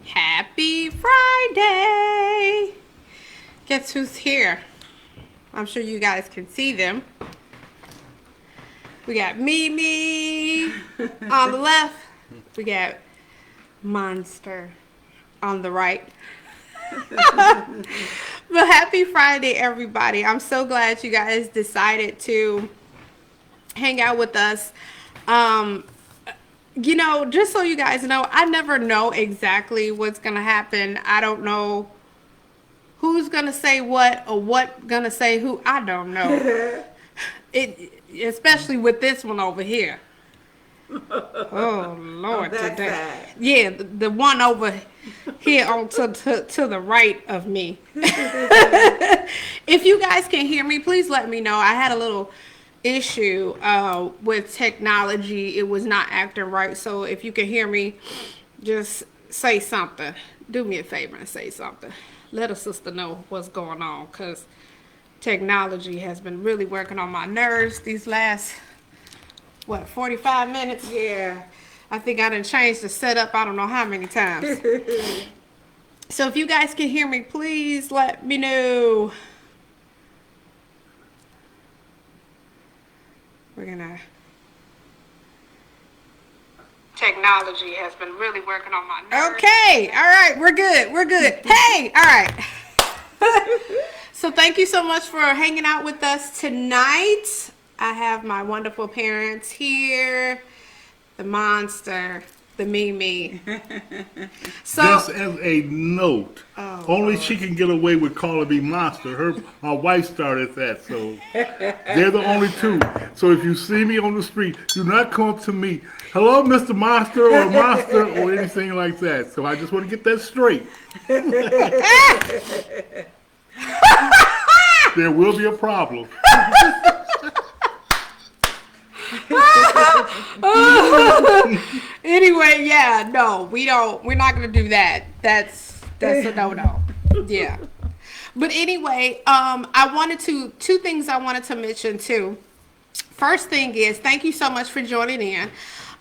Happy Friday! Guess who's here? I'm sure you guys can see them. We got Mimi on the left. We got Monster on the right. But happy Friday, everybody. I'm so glad you guys decided to hang out with us. Just so you guys know, I never know exactly what's going to happen. I don't know who's going to say what or what going to say who. I don't know. Especially with this one over here. Oh, Lord. Today. Yeah, the one over here on to the right of me. If you guys can hear me, please let me know. I had a little issue with technology. It was not acting right. So if you can hear me, just say something. Do me a favor and say something. Let a sister know what's going on, because technology has been really working on my nerves these last 45 minutes. Yeah, I think I done changed the setup I don't know how many times. So if you guys can hear me, please let me know. Technology has been really working on my nerves. Okay, all right, we're good. Hey, all right. So thank you so much for hanging out with us tonight. I have my wonderful parents here, the Monster, the Mimi. So, just as a note, only she can get away with calling me Monster. My wife started that, so they're the only two. So if you see me on the street, do not come up to me, hello, Mr. Monster or Monster or anything like that. So I just want to get that straight. There will be a problem. Anyway, yeah, no, we're not gonna do that. That's a no. Yeah. But anyway, two things I wanted to mention too. First thing is, thank you so much for joining in.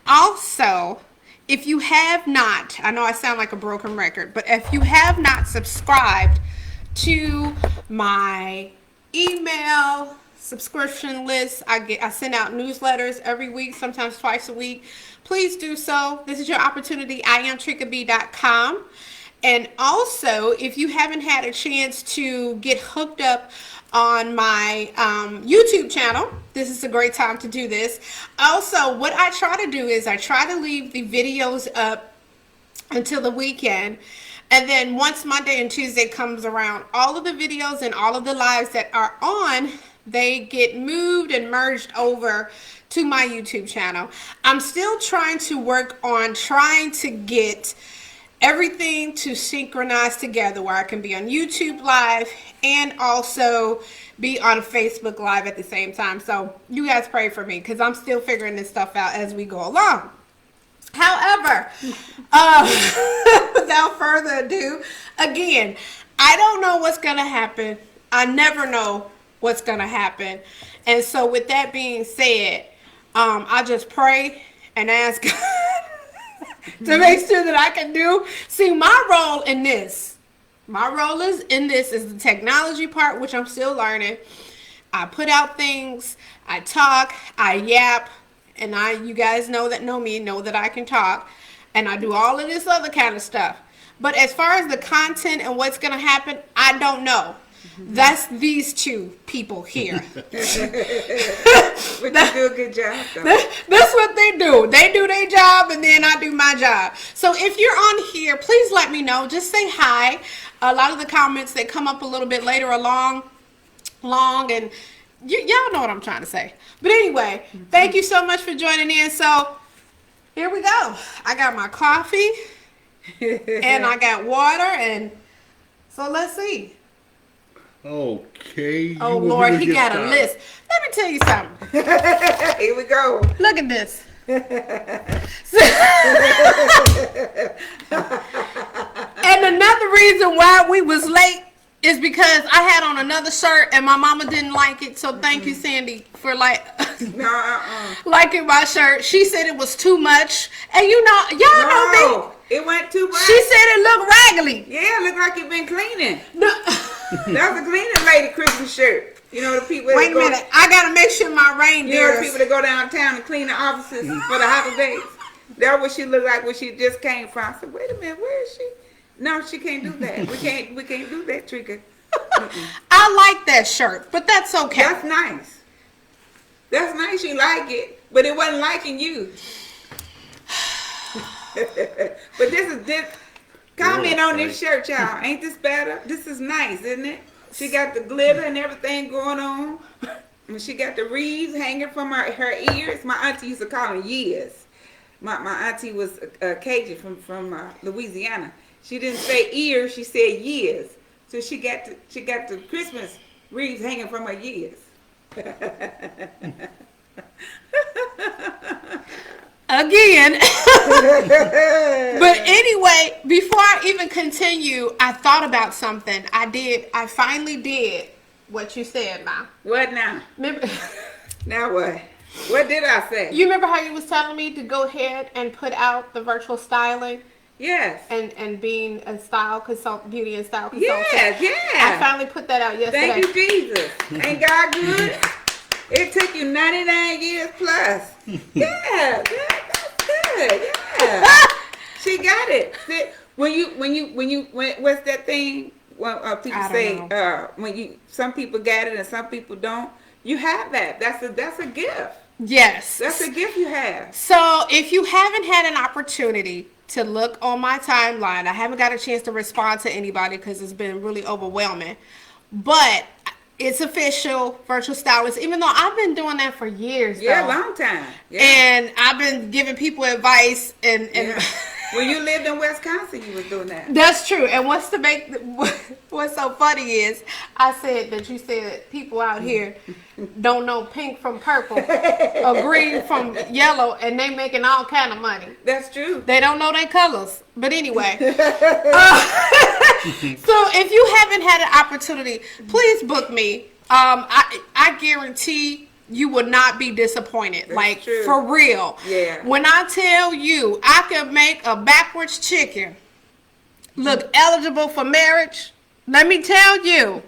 Also, if you have not, I know I sound like a broken record, but if you have not subscribed to my email subscription list, I send out newsletters every week, sometimes twice a week. Please do so. This is your opportunity. IamTrickaBee.com. And also, if you haven't had a chance to get hooked up on my YouTube channel, this is a great time to do this. Also, what I try to do is I try to leave the videos up until the weekend. And then once Monday and Tuesday comes around, all of the videos and all of the lives that are on, they get moved and merged over to my YouTube channel. I'm still trying to work on trying to get everything to synchronize together where I can be on YouTube Live and also be on Facebook Live at the same time. So you guys pray for me, because I'm still figuring this stuff out as we go along. However, without further ado, again, I don't know what's going to happen. I never know what's going to happen. And so with that being said, I just pray and ask God to make sure that I can do. See, my role in this is the technology part, which I'm still learning. I put out things, I talk, I yap, and you guys know me, know that I can talk, and I do all of this other kind of stuff. But as far as the content and what's going to happen, I don't know. That's these two people here. But you do a good job, though. That's what they do. They do their job, and then I do my job. So if you're on here, please let me know. Just say hi. A lot of the comments that come up a little bit later along, and y'all know what I'm trying to say. But anyway, thank you so much for joining in. So here we go. I got my coffee, and I got water, and so let's see. Okay. Oh, Lord, he got a list. Let me tell you something. Here we go. Look at this. And another reason why we was late is because I had on another shirt and my mama didn't like it. So thank you, Sandy, for liking my shirt. She said it was too much. And y'all know me. It went too much. She said it looked raggedy. Yeah, it looked like you've been cleaning. No. That was a cleaning lady Christmas shirt. You know the people. Wait a minute. I gotta make sure my You know reindeer. the people that go downtown and clean the offices for the holidays. That's what she looked like when she just came from. I said, wait a minute, where is she? No, she can't do that. We can't do that, Trika. I like that shirt, but that's okay. That's nice. That's nice. You like it, but it wasn't liking you. But this. Comment on this shirt, y'all. Ain't this better? This is nice, isn't it? She got the glitter and everything going on. And she got the wreaths hanging from her ears. My auntie used to call them years. My auntie was Cajun from Louisiana. She didn't say ears, she said years. So she got the Christmas wreaths hanging from her years. Again. But anyway, before I even continue, I thought about something. I finally did what you said, Ma. What now? Remember, Now what? What did I say? you remember how you was telling me to go ahead and put out the virtual styling Yes. and being a style consult, beauty and style consultant? Yes, I yeah. finally put that out yesterday. Thank you, Jesus. Ain't God good? It took you 99 years plus. Yeah, that's good. Yeah. She got it. See, when what's that thing? Well, people I don't say know. some people got it and some people don't. You have that. That's a gift. Yes. That's a gift you have. So if you haven't had an opportunity to look on my timeline, I haven't got a chance to respond to anybody because it's been really overwhelming. But it's official, virtual stylist, even though I've been doing that for years. Yeah, though. long time. Yeah. And I've been giving people advice and Yeah. When you lived in Wisconsin, you was doing that. That's true. And what's so funny is I said that you said people out here don't know pink from purple or green from yellow, and they making all kind of money. That's true. They don't know their colors. But anyway, so if you haven't had an opportunity, please book me. I guarantee you will not be disappointed. That's like true. for real. Yeah. When I tell you I can make a backwards chicken look eligible for marriage, let me tell you,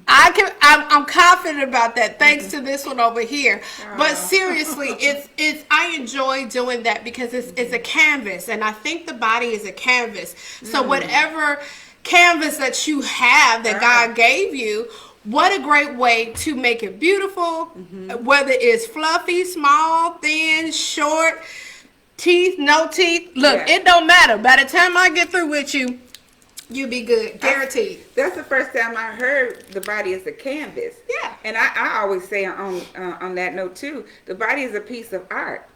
I'm confident about that thanks to this one over here. But seriously, it's I enjoy doing that because it's a canvas, and I think the body is a canvas. So whatever canvas that you have that God gave you, what a great way to make it beautiful, whether it's fluffy, small, thin, short, teeth, no teeth. Look, Yeah. it don't matter. By the time I get through with you, you'll be good. Guaranteed. That's the first time I heard the body is a canvas. Yeah. And I always say on that note too, the body is a piece of art.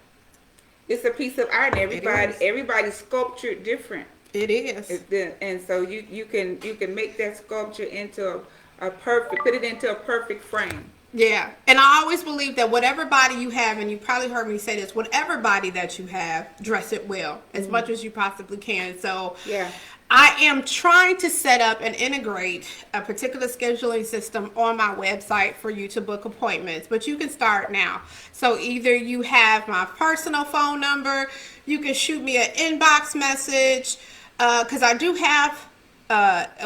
It's a piece of art, and everybody's sculptured different. It is. And so you can make that sculpture into put it into a perfect frame. Yeah. And I always believe that whatever body you have, and you probably heard me say this, whatever body that you have, dress it well as much as you possibly can. So Yeah. I am trying to set up and integrate a particular scheduling system on my website for you to book appointments, but you can start now. So either you have my personal phone number, you can shoot me an inbox message, because I do have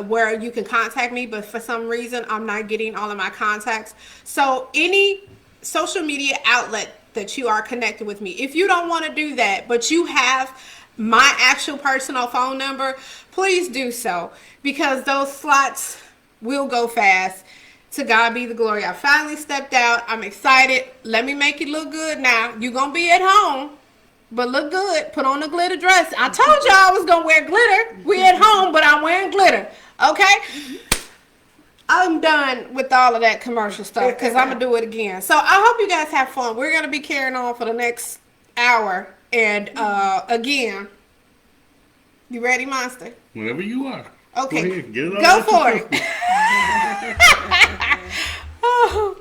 where you can contact me, but for some reason I'm not getting all of my contacts. So any social media outlet that you are connected with me, if you don't want to do that, but you have my actual personal phone number, please do so, because those slots will go fast. To God be the glory. I finally stepped out. I'm excited. Let me make it look good now. You're going to be at home, but look good. Put on a glitter dress. I told y'all I was going to wear glitter. We at home, but I'm wearing glitter. Okay? I'm done with all of that commercial stuff because I'm going to do it again. So I hope you guys have fun. We're going to be carrying on for the next hour. And again, you ready, Monster? Whenever you are. Okay. Go ahead, get it Go out for your it. Oh.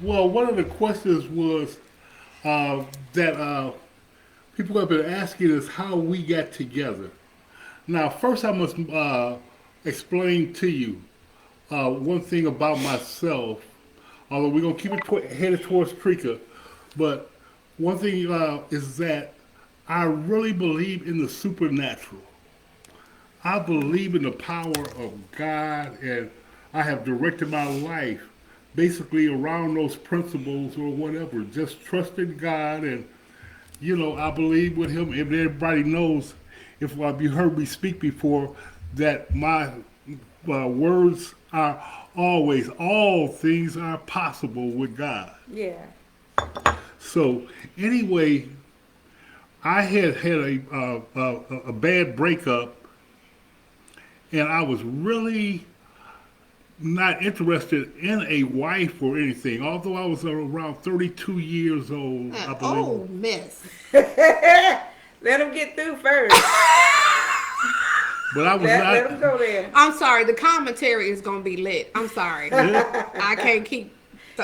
Well, one of the questions was that people have been asking us how we got together. Now, first I must explain to you one thing about myself, although we're going to keep it headed towards Trika, but one thing is that I really believe in the supernatural. I believe in the power of God, and I have directed my life basically around those principles or whatever. Just trusting God, and I believe with Him. If everybody knows, if you heard me speak before, that my words are always, all things are possible with God. Yeah. So anyway, I had a bad breakup, and I was really not interested in a wife or anything. Although I was around 32 years old, I An believe. old mess. Let him get through first. But I was Let him not. go there. I'm sorry. The commentary is gonna be lit. I'm sorry. I can't keep.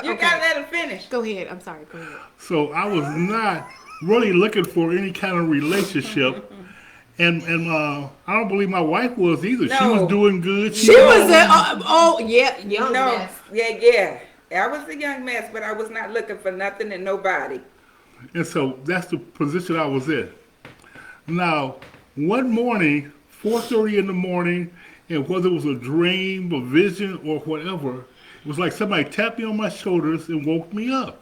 You gotta let him finish. Go ahead. I'm sorry. Go ahead. So I was not really looking for any kind of relationship. And I don't believe my wife was either. She No. was doing good. She was a young No, mess. yeah. I was a young mess, but I was not looking for nothing and nobody. And so that's the position I was in. Now, one morning, 4:30 in the morning, and whether it was a dream, a vision, or whatever, it was like somebody tapped me on my shoulders and woke me up.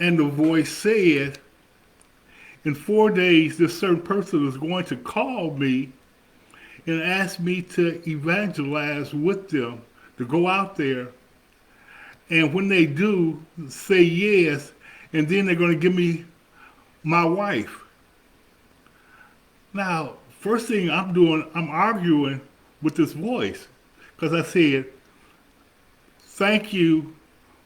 And the voice said, in 4 days, this certain person is going to call me and ask me to evangelize with them, to go out there. And when they do, say yes, and then they're going to give me my wife. Now, first thing I'm doing, I'm arguing with this voice, because I said, thank you,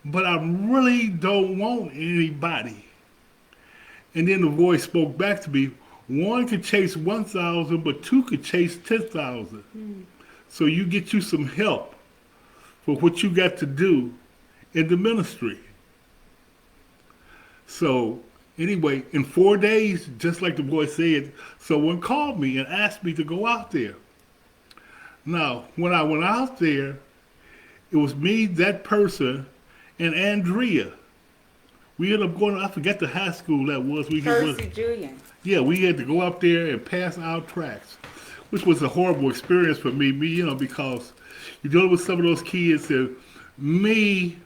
but I really don't want anybody. And then the voice spoke back to me, one could chase 1,000, but two could chase 10,000. So you get you some help for what you got to do in the ministry. So anyway, in 4 days, just like the voice said, someone called me and asked me to go out there. Now, when I went out there, it was me, that person, and Andrea. We ended up going, I forget the high school that was. Percy Julian. Yeah, we had to go up there and pass out tracts, which was a horrible experience for me, because you're dealing with some of those kids, and me,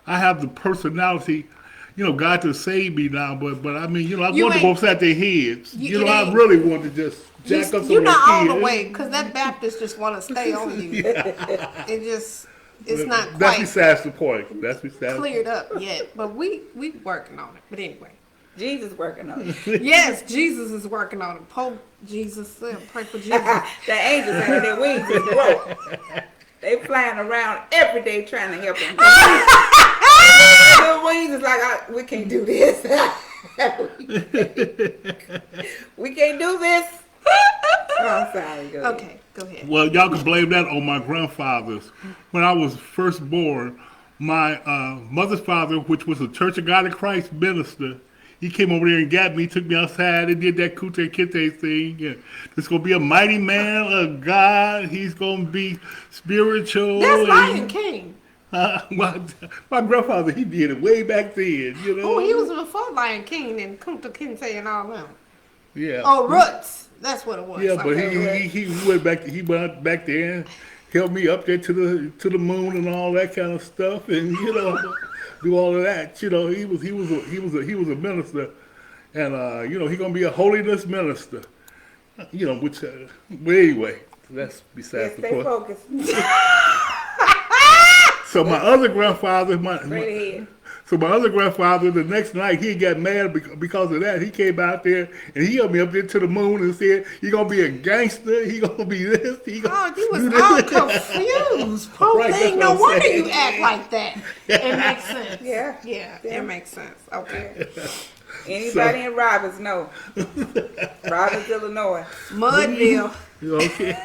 I have the personality, God to save me now, but I mean, I You wanted to go ain't- upside their heads. you I ain't- really wanted to just jack up some You're of those not all kids. the way, because that Baptist just want to stay on you. It's not That's quite besides the point. That's besides cleared up yet, but we working on it. But anyway, Jesus working on it. yes, Jesus is working on it. Pope Jesus, pray for Jesus. The angels had their wings is broke. They flying around every day trying to help him. The wings is like, we can't do this. We can't do this. Oh, I'm sorry. Go ahead. Okay, go ahead. Well, y'all can blame that on my grandfathers. When I was first born, my mother's father, which was a Church of God in Christ minister, he came over there and got me, took me outside and did that Kute Kinte thing. And there's going to be a mighty man of God. He's going to be spiritual. That's and- Lion King. my grandfather, he did it way back then, Oh, he was before Lion King and Kunta Kinte and all them. Yeah. Oh, Roots. That's what it was. Yeah, but Okay. he went back. He went back there and helped me up there to the moon and all that kind of stuff, and do all of that. He was a minister, and he gonna be a holiness minister. Which but anyway, that's besides the Stay point. focused. So my other grandfather, Straight ahead. So my other grandfather, the next night, he got mad because of that. He came out there and he helped me up there to the moon and said, "He gonna be a gangster. He gonna be this. He gonna Oh, you do was this." all confused. Poor Right, thing. that's No what I'm wonder saying. you act like that. It makes sense. Yeah. Yeah, it makes sense. Okay. Anybody in Robbins know? Robbins, Illinois. Mudville. Okay.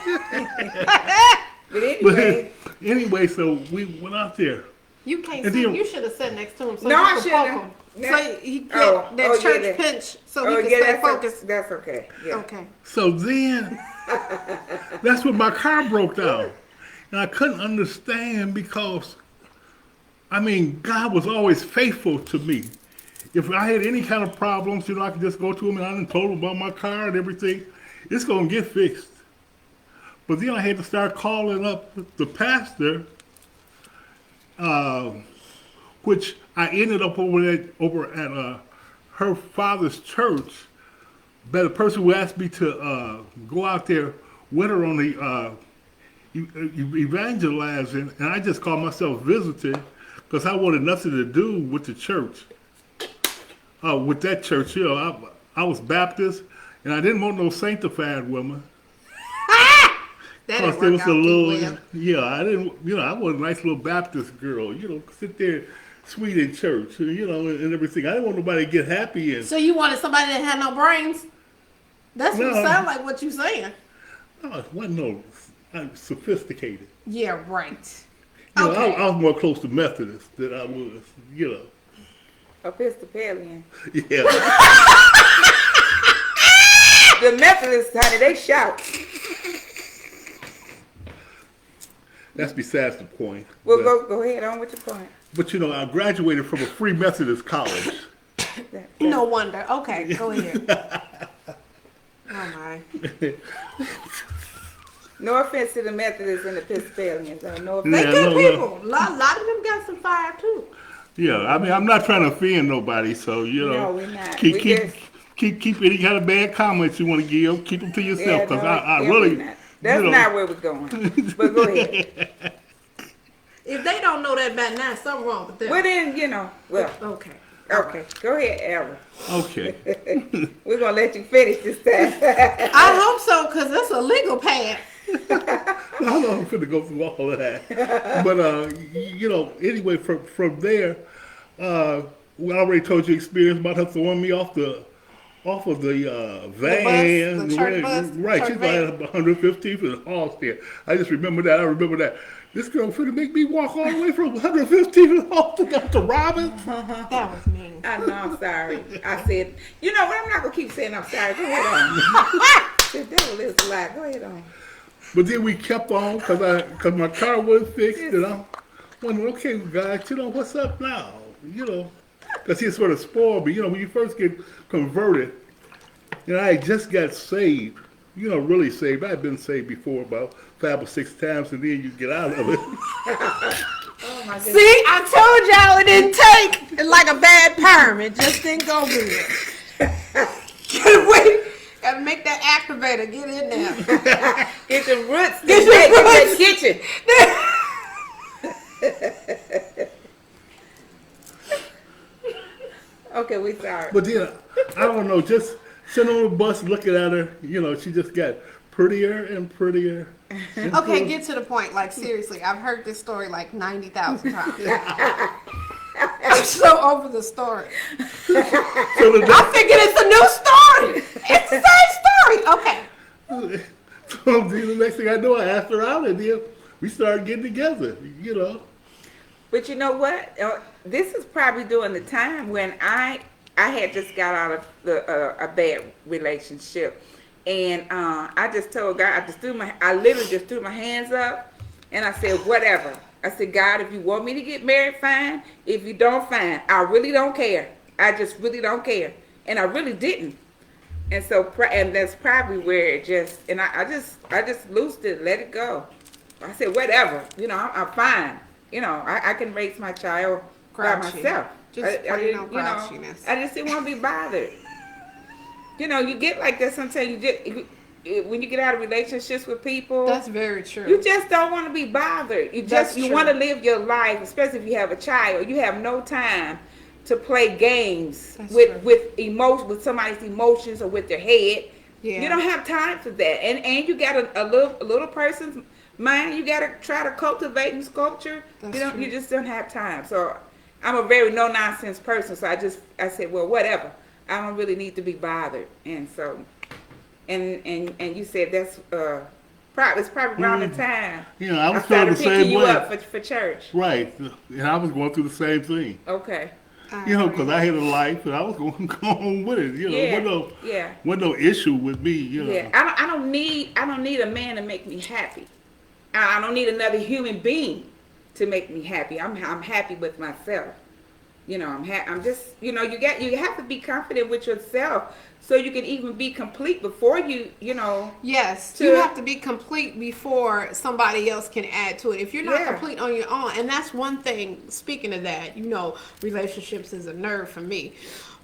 But anyway, But anyway, so we went out there. You can't And see. then- You should have sat next to him so No, I you could shouldn't. poke him. Yeah. So he get Oh, that oh, yeah, church that- pinch so he can stay that's focused. that's okay. Yeah. Okay. So then, that's when my car broke down. And I couldn't understand because, God was always faithful to me. if I had any kind of problems, I could just go to him and I done told him about my car and everything. It's gonna get fixed. But then I had to start calling up the pastor, which I ended up over at her father's church. But the person who asked me to go out there with her on the evangelizing, and I just called myself visiting because I wanted nothing to do with the church. With that church, I was Baptist, and I didn't want no sanctified woman. That Because didn't there work was out a too little, well. I didn't, I was a nice little Baptist girl, sit there sweet in church, and everything. I didn't want nobody to get happy and. So you wanted somebody that had no brains? That's what it No. sounds like what you saying. No, it wasn't no sophisticated. Yeah, right. I Okay. was more close to Methodist than I was, Episcopalian. Yeah. The Methodists, honey, they shout. That's besides the point. Well, but, go ahead on with your point. but I graduated from a free Methodist college. No wonder. Okay, go ahead. Oh my. No offense to the Methodists and the Episcopalians. No Yeah, offense. They good no. people. A lot of them got some fire too. Yeah, I mean, I'm not trying to offend nobody, so No, we're not. keep We keep, just- keep any kind of bad comments you want to give, keep them to yourself, because I yeah, really, we're not. That's not where we're going. But go ahead. If they don't know that by now, something wrong with them. Well then, well, Okay. okay. Go ahead, Aaron. okay. We're gonna let you finish this time. I hope so, cause that's a legal pad. I don't know if I'm finna go through all of that, but anyway, from there, we already told you experience about her throwing me off the van, the church bus, right? church She's van. like 115th and Halstead. I just remember that. I remember that. This girl finna make me walk all the way from 115th and Halstead up to Robbins. That was mean. I know, I'm sorry. I said, you know what? I'm not gonna keep saying I'm sorry. Go ahead on. The devil is a lie. Go ahead on. But then we kept on because my car wasn't fixed, and I'm wondering, okay, guys, what's up now? Because he sort of spoiled me. When you first get converted, I had just got saved. Really saved. I had been saved before about 5 or 6 times, and then you get out of it. Oh my goodness. See, I told y'all it didn't take like a bad perm. It just didn't go good. Wait, gotta make that activator get in there. Get the roots. Get that kitchen. Okay, we sorry. But then, I don't know, just sitting on the bus looking at her, she just got prettier and prettier. Okay, get to the point. Like seriously, I've heard this story like 90,000 times. I'm so over the story. So I figured it's a new story. It's the same story. Okay. so then the next thing I know, I asked her out, and then we started getting together, But you know what? This is probably during the time when I had just got out of a bad relationship, and I just told God, I literally just threw my hands up, and I said, whatever. I said, God, if you want me to get married, fine. If you don't, fine. I really don't care. I just really don't care, and I really didn't. And so, and that's probably where it just, and I just loosed it, let it go. I said, whatever. I'm fine. I can raise my child by Grouchy. myself. Just I plain old didn't, grouchiness. I just didn't want to be bothered. You get like that sometimes. When you get out of relationships with people, That's very true. you just don't want to be bothered. You That's you true. want to live your life, especially if you have a child. You have no time to play games That's with true. with somebody's emotions or with their head. Yeah. You don't have time for that. And you got a little person's mind. You got to try to cultivate and sculpture. That's You true. You just don't have time. So I'm a very no nonsense person. So I said, well, whatever. I don't really need to be bothered. And so, and you said that's it's probably around the time I was feeling started the picking same you way. up for church. Right, and I was going through the same thing. Okay. Because I had a life and I was going to go on with it. Yeah. Wasn't no issue with me. Yeah. I don't need a man to make me happy. I don't need another human being to make me happy. I'm happy with myself. You know, I'm just, you know, you have to be confident with yourself so you can even be complete before you know. Yes, To- you have to be complete before somebody else can add to it. If you're not Yeah. complete on your own, and that's one thing, speaking of that, you know, relationships is a nerve for me.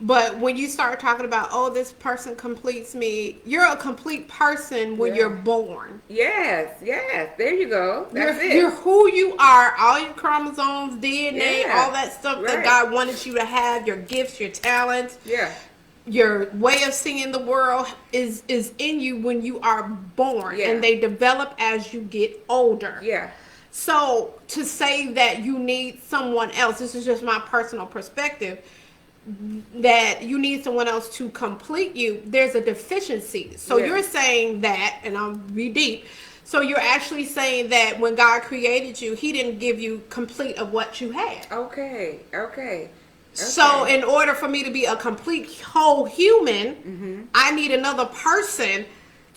But when you start talking about, oh, this person completes me, you're a complete person when Yeah. you're born. Yes, there you go. That's it. You're who you are, all your chromosomes, DNA, Yeah. all that stuff that Right. God wanted you to have, your gifts, your talents, Yeah. your way of seeing the world is in you when you are born, Yeah. and they develop as you get older. Yeah. So to say that you need someone else, this is just my personal perspective, that you need someone else to complete you, there's a deficiency. So Yeah. you're saying that, and I'll be deep. So you're actually saying that when God created you, He didn't give you complete of what you had. Okay. So in order for me to be a complete whole human, I need another person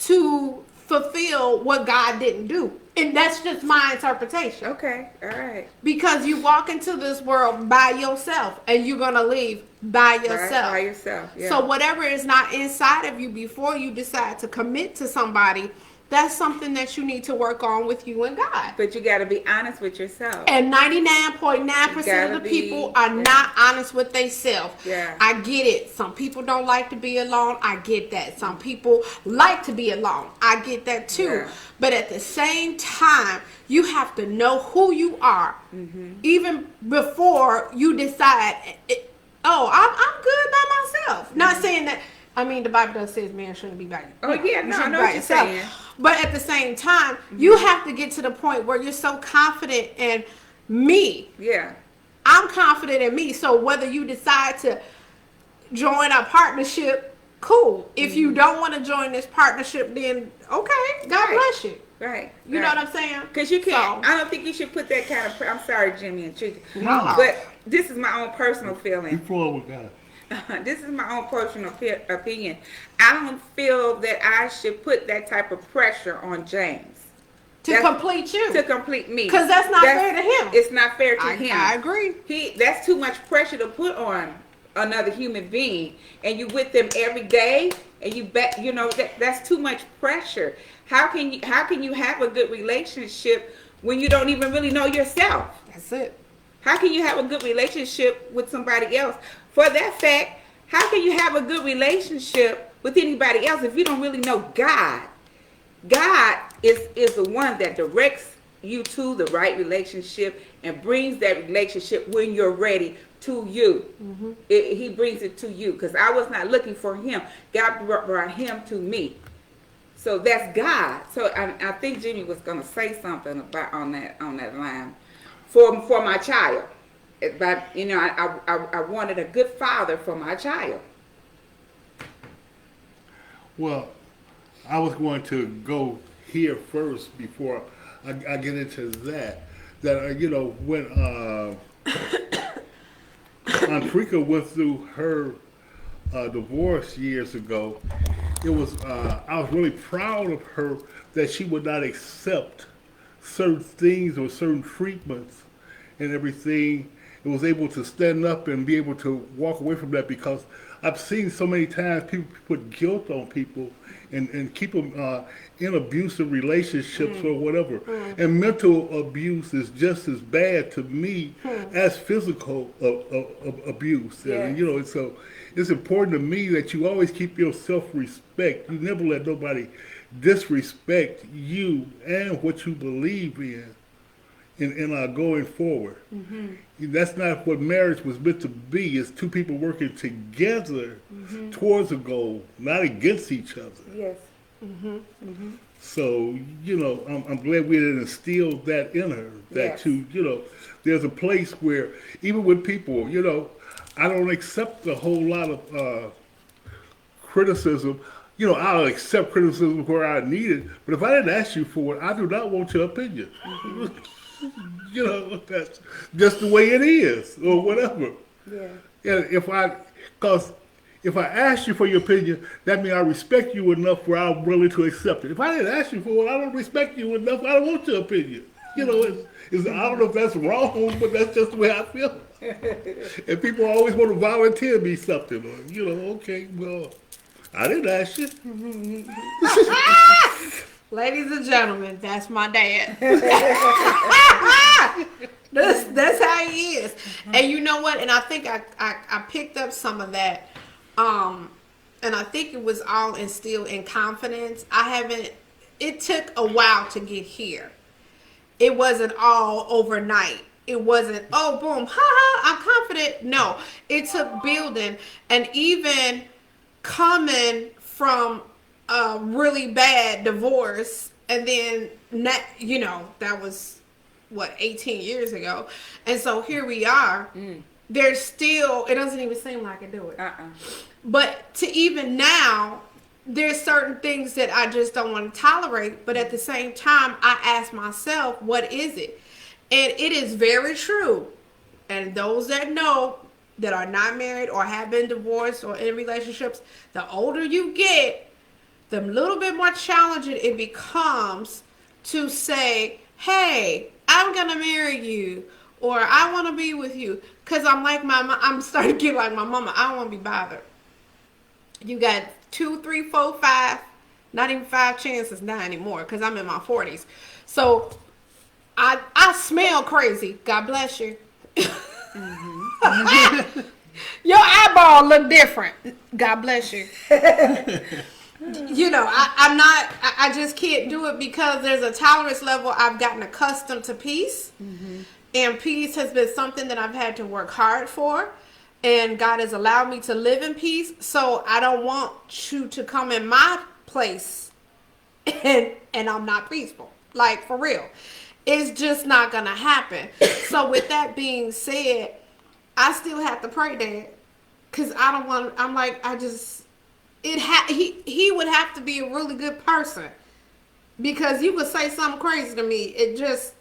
to fulfill what God didn't do. And that's just my interpretation. Okay. All right. Because you walk into this world by yourself and you're going to leave by yourself. By yourself. Yeah. So whatever is not inside of you before you decide to commit to somebody, that's something that you need to work on with you and God. But you got to be honest with yourself. And 99.9% of the people are not honest with themselves. Yeah. I get it. Some people don't like to be alone. I get that. Some people like to be alone. I get that too. Yeah. But at the same time, you have to know who you are, even before you decide, I'm good by myself. Not saying that. I mean, the Bible does say man shouldn't be by you. Oh, yeah, You no, I shouldn't know be what by you're yourself. saying. But at the same time, you have to get to the point where you're so confident in me. Yeah. I'm confident in me. So whether you decide to join a partnership, cool. If you don't want to join this partnership, then okay, God Right. bless you. Right. You know what I'm saying? Because you can't. So- I don't think you should put that kind of. I'm sorry, Jimmy and Tricky. No. But this is my own personal You feeling. flow with God. This is my own personal opinion. I don't feel that I should put that type of pressure on James To That's- complete you. to complete me. 'Cause that's not fair to him. It's not fair to him. I agree. That's too much pressure to put on another human being, and you with them every day, and that's too much pressure. How can you have a good relationship when you don't even really know yourself? That's it. How can you have a good relationship with somebody else? For that fact, how can you have a good relationship with anybody else if you don't really know God? God is the one that directs you to the right relationship and brings that relationship when you're ready to you. He brings it to you, because I was not looking for him. God brought him to me. So that's God. So I think Jimmy was going to say something about on that line for my child. But I wanted a good father for my child. Well, I was going to go here first before I get into that. That when Antrika went through her divorce years ago, I was really proud of her that she would not accept certain things or certain treatments and everything. It was able to stand up and be able to walk away from that, because I've seen so many times people put guilt on people and keep them in abusive relationships or whatever. And mental abuse is just as bad to me as physical abuse. Yes. And, so it's important to me that you always keep your self-respect. You never let nobody disrespect you and what you believe in going forward. That's not what marriage was meant to be. It's two people working together towards a goal, not against each other. Yes. So, I'm glad we didn't instill that in her. That Yes. there's a place where, even with people, I don't accept a whole lot of criticism. I'll accept criticism where I need it, but if I didn't ask you for it, I do not want your opinion. That's just the way it is, or whatever. Yeah. And because if I ask you for your opinion, that means I respect you enough where I'm willing to accept it. If I didn't ask you for it, I don't respect you enough. I don't want your opinion. I don't know if that's wrong, but that's just the way I feel. And people always want to volunteer me something. Or, you know, okay, well, I didn't ask you. Ladies and gentlemen, that's my dad. That's how he is. And you know what? And I think I picked up some of that. And I think it was all instilled in confidence. It took a while to get here. It wasn't all overnight. It wasn't, oh, boom, ha ha, I'm confident. No, it took building. And even coming from a really bad divorce, and then, you know, that was, 18 years ago. And so here we are. There's still, it doesn't even seem like I do it. But to even now, there's certain things that I just don't want to tolerate. But at the same time, I ask myself, what is it? And it is very true. And those that know that are not married or have been divorced or in relationships, the older you get, the little bit more challenging it becomes to say, hey, I'm going to marry you, or I want to be with you. Because I'm starting to get like my mama. I don't want to be bothered. You got 2, 3, 4, 5, not even 5 chances now anymore, because I'm in my 40s. So I smell crazy. God bless you. Your eyeball look different. God bless you. You know, I just can't do it because there's a tolerance level. I've gotten accustomed to peace. And peace has been something that I've had to work hard for. And God has allowed me to live in peace. So I don't want you to come in my place and I'm not peaceful. Like, for real. It's just not going to happen. So with that being said, I still have to pray, Dad. Because I don't want, I'm like, he would have to be a really good person. Because you could say something crazy to me.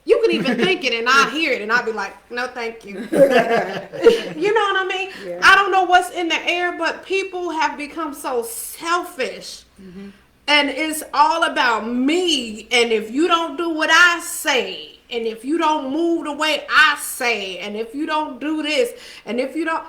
You could even think it and I hear it and I'll be like, no, thank you. You know what I mean? Yeah. I don't know what's in the air, but people have become so selfish. And it's all about me. And if you don't do what I say, and if you don't move the way I say, and if you don't do this, and if you don't,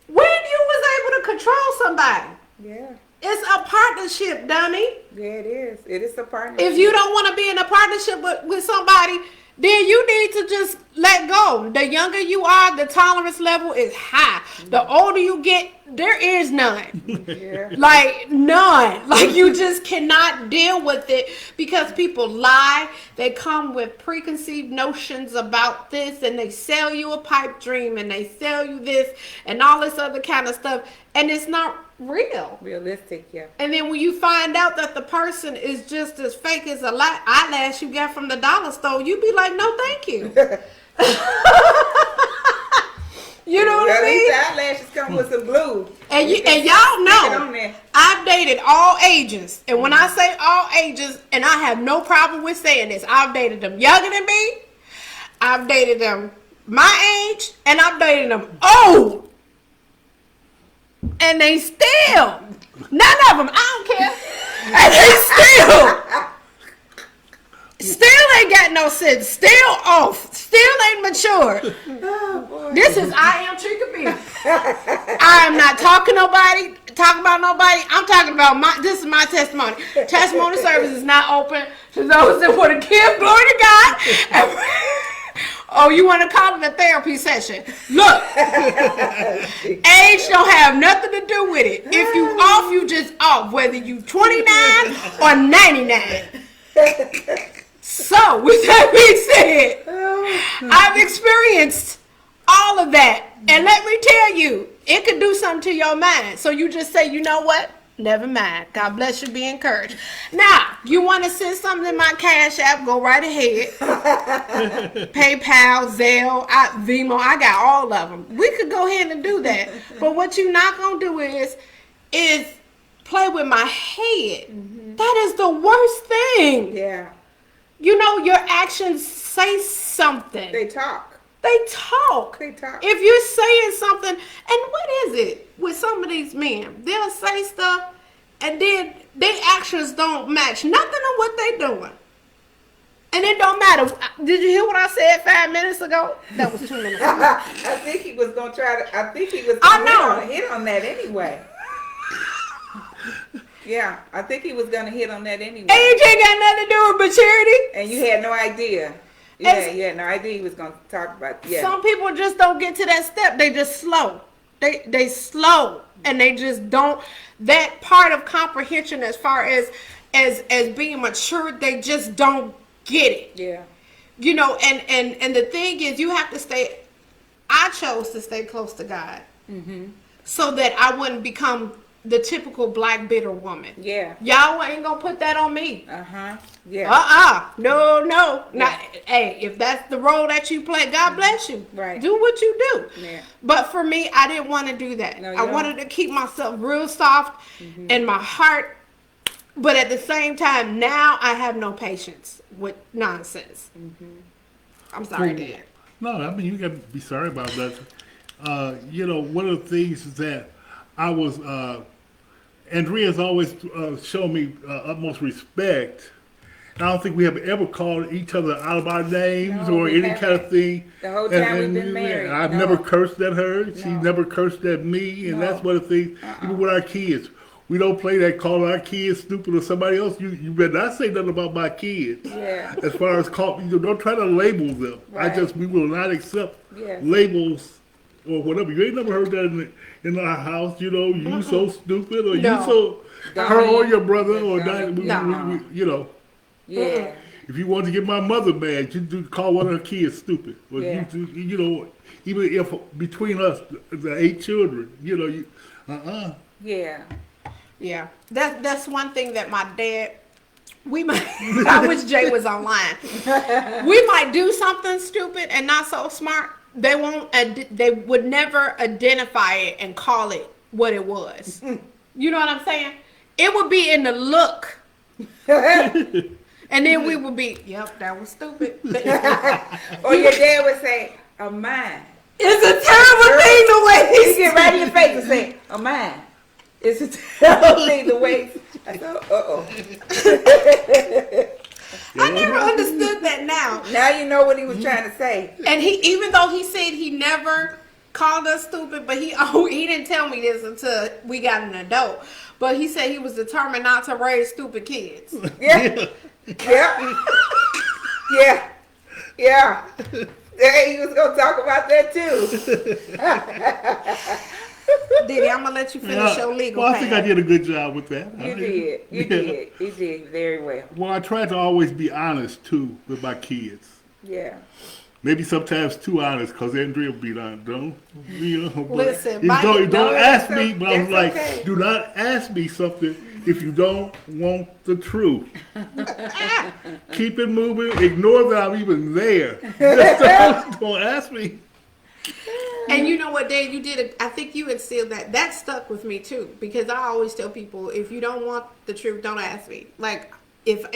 when you was able to control somebody? Yeah. It's a partnership, dummy. Yeah, it is. It is a partnership. If you don't want to be in a partnership with somebody, then you need to just let go. The younger you are, the tolerance level is high. The older you get, there is none. Yeah. Like, none. Like, you just cannot deal with it because people lie. They come with preconceived notions about this, and they sell you a pipe dream, and they sell you this and all this other kind of stuff. And it's not realistic, yeah. And then when you find out that the person is just as fake as a eyelash you got from the dollar store, you be like, no, thank you. You know what I mean? These eyelashes come with some glue. And y'all know, I've dated all ages. And when I say all ages, and I have no problem with saying this, I've dated them younger than me, I've dated them my age, and I've dated them old. And they still, none of them, I don't care. And they still ain't got no sense. Still off. Still ain't mature. Oh, this is I Am Trika B. I am not talking about nobody. I'm talking about this is my testimony. Testimony service is not open to those that want to give glory to God. Oh, you want to call it a therapy session? Look, age don't have nothing to do with it. If you off, you just off, whether you 29 or 99. So, with that being said, I've experienced all of that. And let me tell you, it could do something to your mind. So you just say, you know what? Never mind. God bless you. Be encouraged. Now, you want to send something in my Cash App? Go right ahead. PayPal, Zelle, Venmo. I got all of them. We could go ahead and do that. But what you're not going to do is play with my head. That is the worst thing. Yeah. You know, your actions say something. They talk. They talk. If you're saying something, and what is it with some of these men? They'll say stuff, and then their actions don't match nothing of what they're doing. And it don't matter. Did you hear what I said 5 minutes ago? That was 2 minutes ago. I think he was gonna try to. I think he was I gonna know. hit on that anyway. Yeah, I think he was gonna hit on that anyway. Age ain't got nothing to do with maturity. And you had no idea. Yeah, you had no idea he was gonna talk about. Yeah. Some people just don't get to that step. They just slow. They slow, and they just don't. That part of comprehension, as far as being mature, they just don't get it. Yeah. You know, and the thing is, you have to stay. I chose to stay close to God, so that I wouldn't become the typical black bitter woman. Yeah. Y'all ain't gonna put that on me. Yeah. No. Not. Hey, if that's the role that you play, God bless you. Right. Do what you do. Yeah. But for me, I didn't want to do that. No, you I don't. wanted to keep myself real soft in my heart. But at the same time, now I have no patience with nonsense. I'm sorry, Dad. No, I mean, you got to be sorry about that. You know, one of the things that I was, Andrea's always shown me utmost respect. I don't think we have ever called each other out of our names No, or we any kind of haven't. thing. The whole time we've been married, I've no. never cursed at her. She No. never cursed at me. And No. that's one of the things, even with our kids. We don't play that calling our kids stupid or somebody else. You better not say nothing about my kids. Yeah. As far as don't try to label them. Right. We will not accept Yes. labels or whatever. You ain't never heard that in our house. You know, you so stupid or No. you so Don't her be- or your brother or don't- not. No. You know. Yeah. If you want to get my mother mad, you do call one of her kids stupid. Or Yeah. you know, even if between us, the 8 children, you know, Yeah. Yeah, that's one thing that my dad. We might. I wish Jay was online. We might do something stupid and not so smart. They won't. They would never identify it and call it what it was. You know what I'm saying? It would be in the look, and then we would be, "Yep, that was stupid." Or your dad would say, "A mine." It's a terrible thing the way He get right in your face and say, "A mine." It's a terrible thing the way. I go, uh-oh. I never understood that now. Now you know what he was trying to say. And even though he said he never called us stupid, but he didn't tell me this until we got an adult. But he said he was determined not to raise stupid kids. Yeah. Yeah. Yeah. Yeah. Yeah, he was going to talk about that too. Diddy, I'm gonna let you finish your legal. Well, I think I pad. did a good job with that. You did. You did. You did very well. Well, I try to always be honest too with my kids. Yeah. Maybe sometimes too honest, cause Andrea will be like, don't, you know. But Listen, you my- don't no, ask that's me. But I'm that's like, okay. do not ask me something if you don't want the truth. Keep it moving. Ignore that I'm even there. Just don't ask me. And you know what, Dave, you did. I think you instilled that. That stuck with me too, because I always tell people, if you don't want the truth, don't ask me. Like, if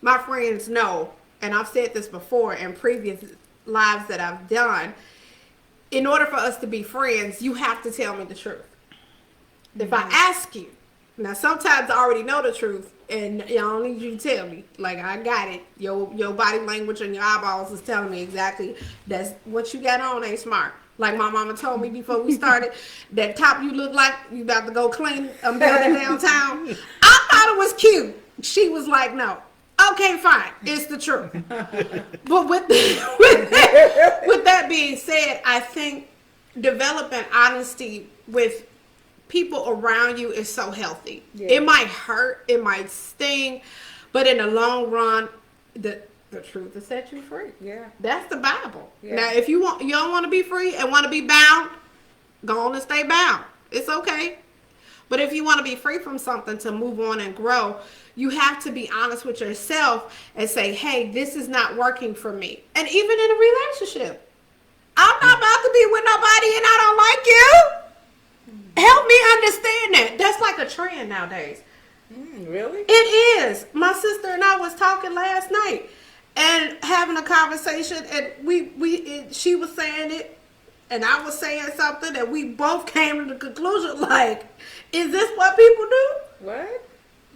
my friends know, and I've said this before in previous lives that I've done, in order for us to be friends, you have to tell me the truth. If I ask you, now sometimes I already know the truth, and I don't need you to tell me. Like, I got it. Your body language and your eyeballs is telling me exactly that's what you got on ain't smart. Like my mama told me before we started, that top you look like you about to go clean a building downtown. I thought it was cute. She was like, no. Okay, fine. It's the truth. But with that being said, I think developing honesty with people around you is so healthy. Yeah. It might hurt, it might sting, but in the long run, the truth will set you free. Yeah. That's the Bible. Yeah. Now, if you don't want to be free and want to be bound, go on and stay bound. It's okay. But if you want to be free from something to move on and grow, you have to be honest with yourself and say, hey, this is not working for me. And even in a relationship, I'm not about to be with nobody and I don't like you. Help me understand that. That's like a trend nowadays. Really? It is. My sister and I was talking last night and having a conversation, and she was saying it and I was saying something, and we both came to the conclusion, like, is this what people do? What?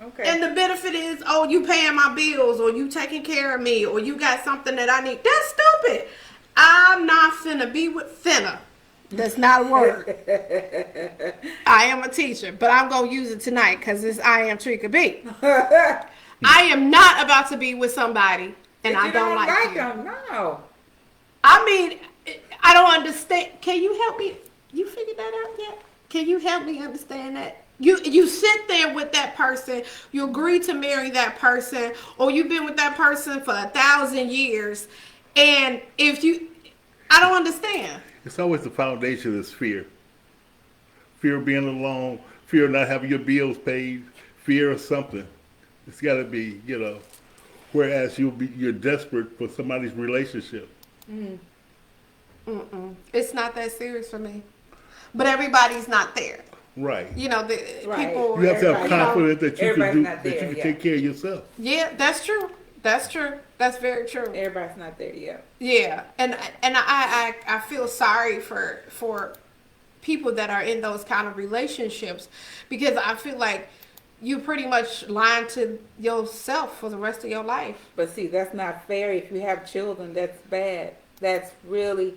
Okay. And the benefit is, oh, you paying my bills, or you taking care of me, or you got something that I need. That's stupid. I'm not finna be with finna. That's not a word. I am a teacher, but I'm gonna use it tonight because it's I am Trika B. I am not about to be with somebody and If I you don't like you. them, no. I mean, I don't understand. Can you help me? You figured that out yet? Can you help me understand that? You sit there with that person, you agree to marry that person, or you've been with that person for 1,000 years, and if you, I don't understand. It's always the foundation is fear. Fear of being alone, fear of not having your bills paid, fear of something. It's got to be, whereas you're desperate for somebody's relationship. It's not that serious for me. But everybody's not there. Right. You know, the Right. people. You have to have Everybody- confidence that you can everybody's do not that. there, You can yeah. take care of yourself. Yeah, that's true. That's true. That's very true. Everybody's not there yet. Yeah, and I feel sorry for people that are in those kind of relationships because I feel like you pretty much lying to yourself for the rest of your life. But see, that's not fair. If you have children, that's bad. That's really,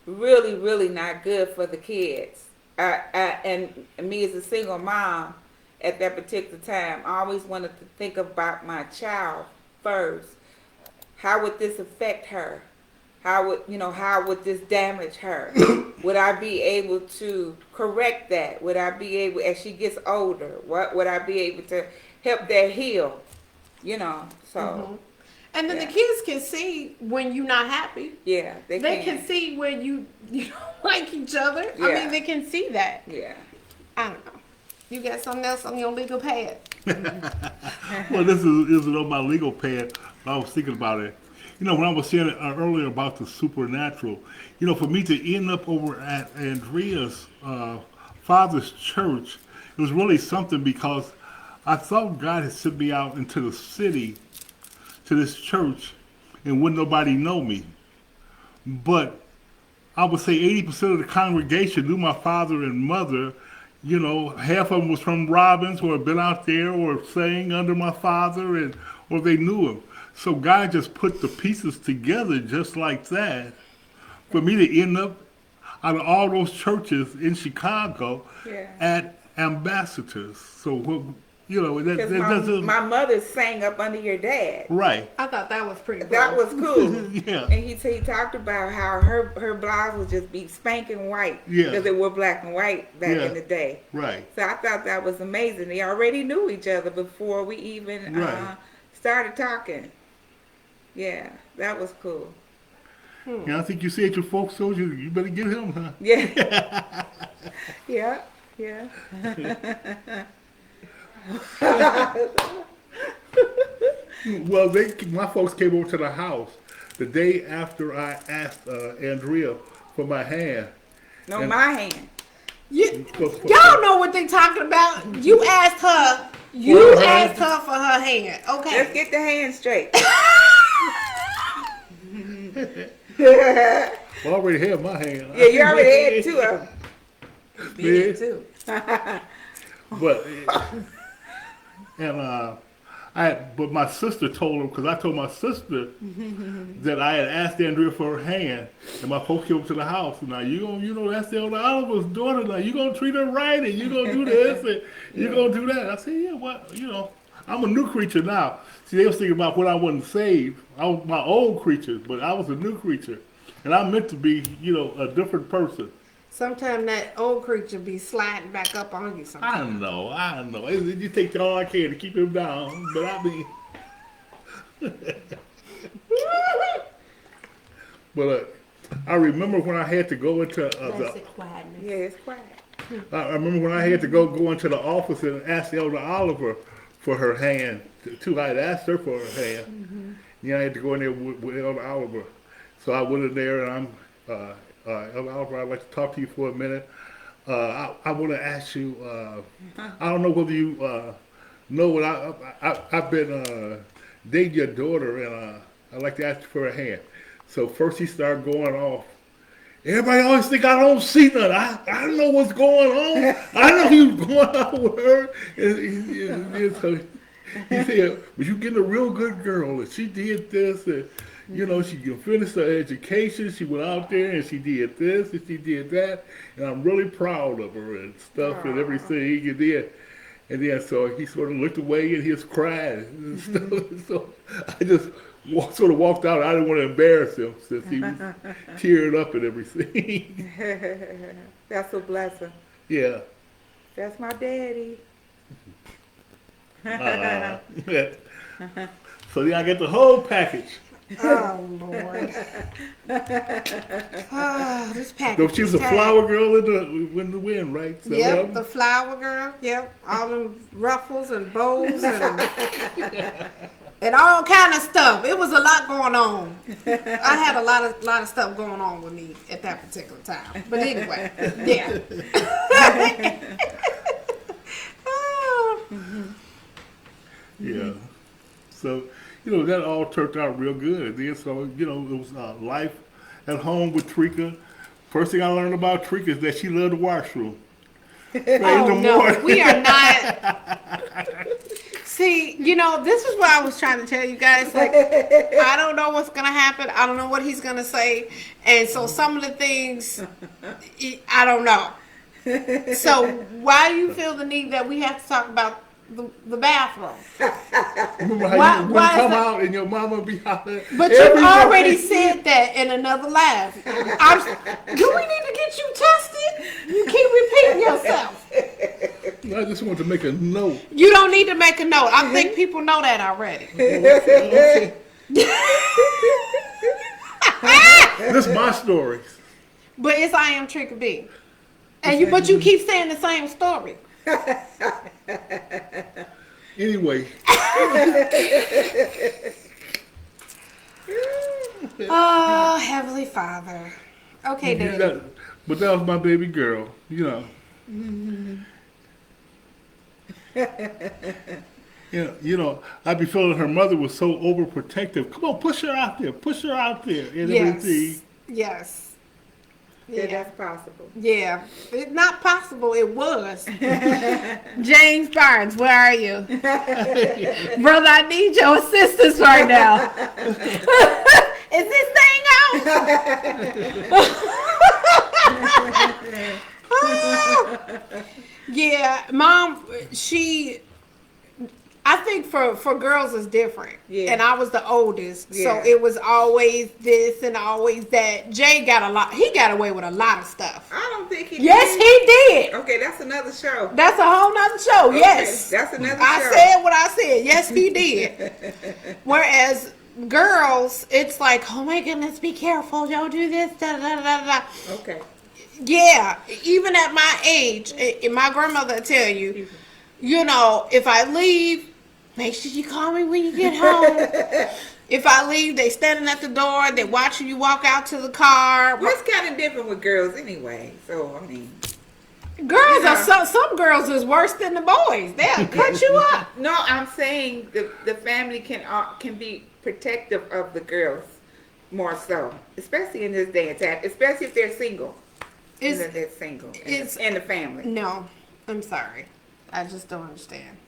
really, really not good for the kids. And me as a single mom at that particular time, I always wanted to think about my child first. How would this affect her? How would this damage her? Would I be able to correct that? Would I be able, as she gets older, what would I be able to help that heal? So And then Yeah. the kids can see when you're not happy. yeah, They can see when you don't like each other. I Yeah. mean, they can see that. Yeah. I don't know. You got something else on your legal pad? Well, this isn't on my legal pad. I was thinking about it. When I was saying earlier about the supernatural, for me to end up over at Andrea's father's church, it was really something because I thought God had sent me out into the city to this church and wouldn't nobody know me. But I would say 80% of the congregation knew my father and mother. Half of them was from Robbins or had been out there or sang under my father or they knew him. So God just put the pieces together just like that for me to end up out of all those churches in Chicago Yeah. at Ambassadors. So, that Because doesn't, my mother sang up under your dad. right. I thought that was pretty cool. That was cool. Yeah. And he talked about how her blouse would just be spanking white Yeah. because they were black and white back Yeah. in the day. Right. So I thought that was amazing. They already knew each other before we even Right. started talking. Yeah, that was cool. I think you said your folks told you, you better get him, huh? Yeah. Yeah. Yeah. Well, my folks came over to the house the day after I asked Andrea for my hand. No, And- my hand. Y'all know what they talking about. You asked her. You For her asked hand? her for her hand. Let's Okay. get the hand straight. Well, I already had my hand. Yeah, you already had two of them. Yeah. too. But but my sister told him because I told my sister that I had asked Andrea for her hand, and my folks came up to the house. Now that's the older Oliver's daughter. Now you gonna treat her right, and you gonna do this, and you gonna do that. I said, yeah, well, I'm a new creature now. See, they was thinking about when I wasn't saved. I was my old creature, but I was a new creature, and I'm meant to be, a different person. Sometimes that old creature be sliding back up on you. Sometimes. I know. You take all I can to keep him down, but I mean, but I remember when I had to go into That's it, quietness. Yeah, it's quiet. I remember when I had to go into the office and ask Elder Oliver for her hand too. I had asked her for her hand. I had to go in there with Elder Oliver, so I went in there and I'm. Elder Oliver, I'd like to talk to you for a minute. I want to ask you, I don't know whether you know what I've been dating your daughter, and I'd like to ask you for a hand. So first he started going off, Everybody always think I don't see nothing. I know what's going on. I know he was going out with her. And so he said, but you getting a real good girl. And she did this. And, you know, she finished her education. She went out there and she did this and she did that. And I'm really proud of her and stuff and everything he did. And then so he sort of looked away and he was crying and stuff. So I just sort of walked out. I didn't want to embarrass him since he was tearing up and everything. That's a blessing. Yeah. That's my daddy. So then I get the whole package. Oh Lord. Oh, this package. So she was a is tight. flower girl in the wind, right? So, Yep, the flower girl. Yep, all them ruffles and bows and all kind of stuff. It was a lot going on. I had a lot of stuff going on with me at that particular time. But anyway, yeah. Oh. Yeah. So, you know, that all turned out real good. And then, so, you know, it was life at home with Trika. First thing I learned about Trika is that she loved the washroom. So Oh no, we are not. See, you know, this is what I was trying to tell you guys. Like, I don't know what's gonna happen. I don't know what he's gonna say, and so some of the things, I don't know. So why do you feel the need that we have to talk about the bathroom? Remember how Why- you would why is come that- out and your mama be hollering? But you every already day. said that in another laugh. Do we need to get you tested? You keep repeating yourself. I just want to make a note. You don't need to make a note. I think people know that already. This is my story. But it's I am Trika B. But you keep saying the same story. Anyway, Oh, Heavenly Father. Okay, Daddy. but that was my baby girl, you know. You know, I'd be feeling her mother was so overprotective. Come on, push her out there, and everything. Yes. Yeah, that's possible. Yeah. It's not possible. It was. James Barnes, where are you? Brother, I need your assistance right now. Is this thing on? Yeah, Mom, I think for girls it's different. Yeah. And I was the oldest. Yeah. So it was always this and always that. Jay he got away with a lot of stuff. I don't think he Yes, did. he did. Okay, that's another show. That's a whole nother show. Okay, Yes. that's another I show. said what I said. Yes, he did. Whereas girls, it's like, oh my goodness, be careful. Don't do this. Da, da, da, da. Okay. Yeah, even at my age, my grandmother would tell you, you know, if I leave, make sure you call me when you get home. If I leave, they standing at the door, they watching you walk out to the car. Well, it's kind of different with girls anyway. So, I mean. Girls Yeah. are some girls is worse than the boys. They'll cut you up. No, I'm saying the family can be protective of the girls more so. Especially in this day and time. Especially if they're single. They're single. In the family. No, I'm sorry. I just don't understand.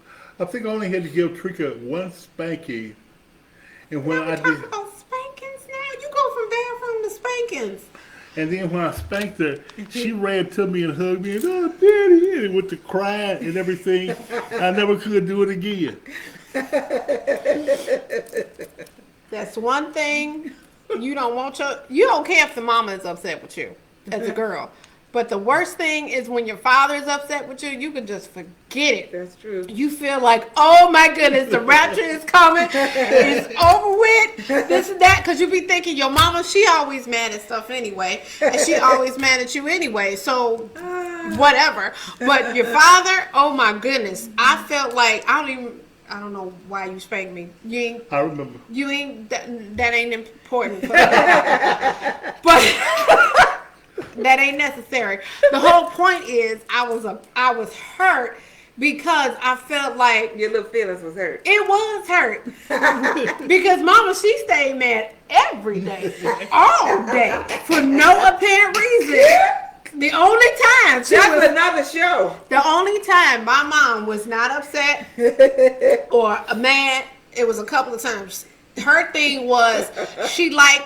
I think I only had to give Trika one spanking, and when Now I we did, talking about spankings now. You go from bathroom to spankings. and then when I spanked her, she ran to me and hugged me and oh, Daddy, and with the crying and everything. I never could do it again. That's one thing you don't care if the mama is upset with you as a girl. But the worst thing is when your father is upset with you, you can just forget it. That's true. You feel like, oh my goodness, the rapture is coming. It's over with. This and that. Because you be thinking your mama, she always mad at stuff anyway. And she always mad at you anyway. So, whatever. But your father, oh my goodness. I felt like, I don't know why you spanked me. I remember. That ain't important. But that ain't necessary. The whole point is I was hurt because I felt like Your little feelings was hurt. it was hurt. Because Mama, she stayed mad every day, all day, for no apparent reason. The only time That's another show. the only time my mom was not upset or mad, it was a couple of times. Her thing was she liked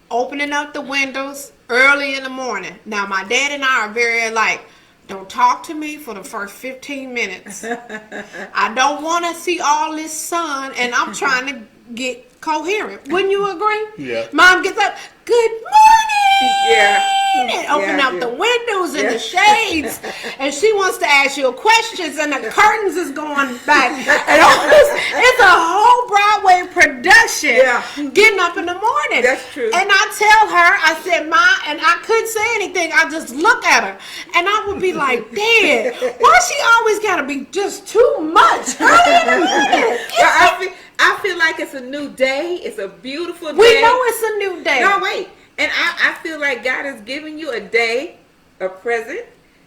opening up the windows early in the morning. Now my dad and I are very like, don't talk to me for the first 15 minutes. I don't want to see all this sun, and I'm trying to get coherent. Wouldn't you agree? Yeah. Mom gets up, good morning. Yeah. And open Yeah, up yeah. the windows and the shades, and she wants to ask you questions, and the curtains is going back, and all this. It's a whole Broadway production. Yeah. Getting up in the morning. That's true. And I tell her, I said, Ma, and I couldn't say anything. I just look at her, and I would be like, Dad, why she always gotta be just too much early in the morning? Well, I feel like it's a new day. It's a beautiful day. We know it's a new day. No, wait. And I feel like God is giving you a day, a present,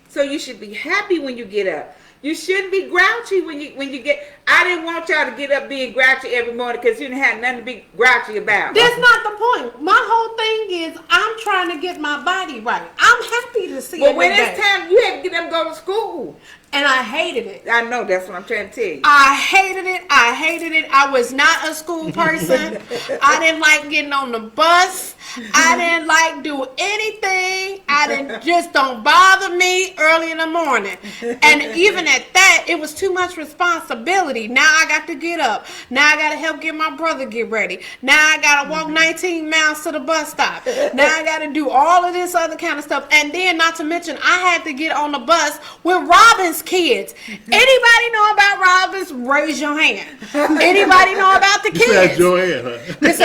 so you should be happy when you get up. You shouldn't be grouchy when you get. I didn't want y'all to get up being grouchy every morning because you didn't have nothing to be grouchy about. That's not the point. My whole thing is I'm trying to get my body right. I'm happy to see But it when today. it's time, you have to get them to go to school. And I hated it. I know, that's what I'm trying to tell you. I hated it. I hated it. I was not a school person. I didn't like getting on the bus. I didn't like do anything. I didn't just don't bother me early in the morning. And even at that, it was too much responsibility. Now I got to get up. Now I got to help get my brother get ready. Now I got to walk 19 miles to the bus stop. Now I got to do all of this other kind of stuff. And then not to mention, I had to get on the bus with Robin's kids. Anybody know about Robin's? Raise your hand. Anybody know about the You said kids? Joanne, huh? This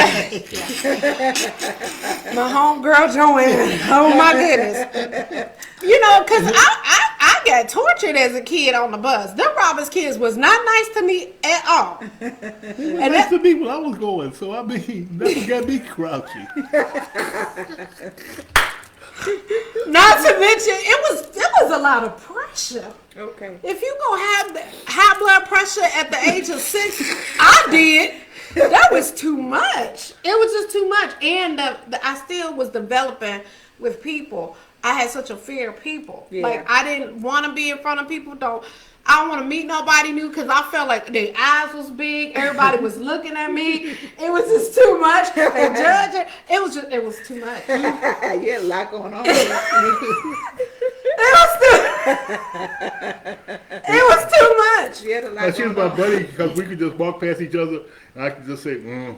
my homegirl Joanne. Oh my goodness. You know, because I got tortured as a kid on the bus. Them Roberts kids was not nice to me at all. And that's the people I was going, so I mean, never got me grouchy. Not to mention, it was a lot of pressure. Okay. If you gonna have the high blood pressure at the age of 6, I did. That was too much. It was just too much, and I still was developing with people. I had such a fear of people. Yeah. Like I didn't want to be in front of people. I don't want to meet nobody new because I felt like their eyes was big. Everybody was looking at me. It was just too much. They judging. It was too much. You had a lot going on. It was too much. You had a lot Like she was going my on. buddy because we could just walk past each other and I could just say, Yeah.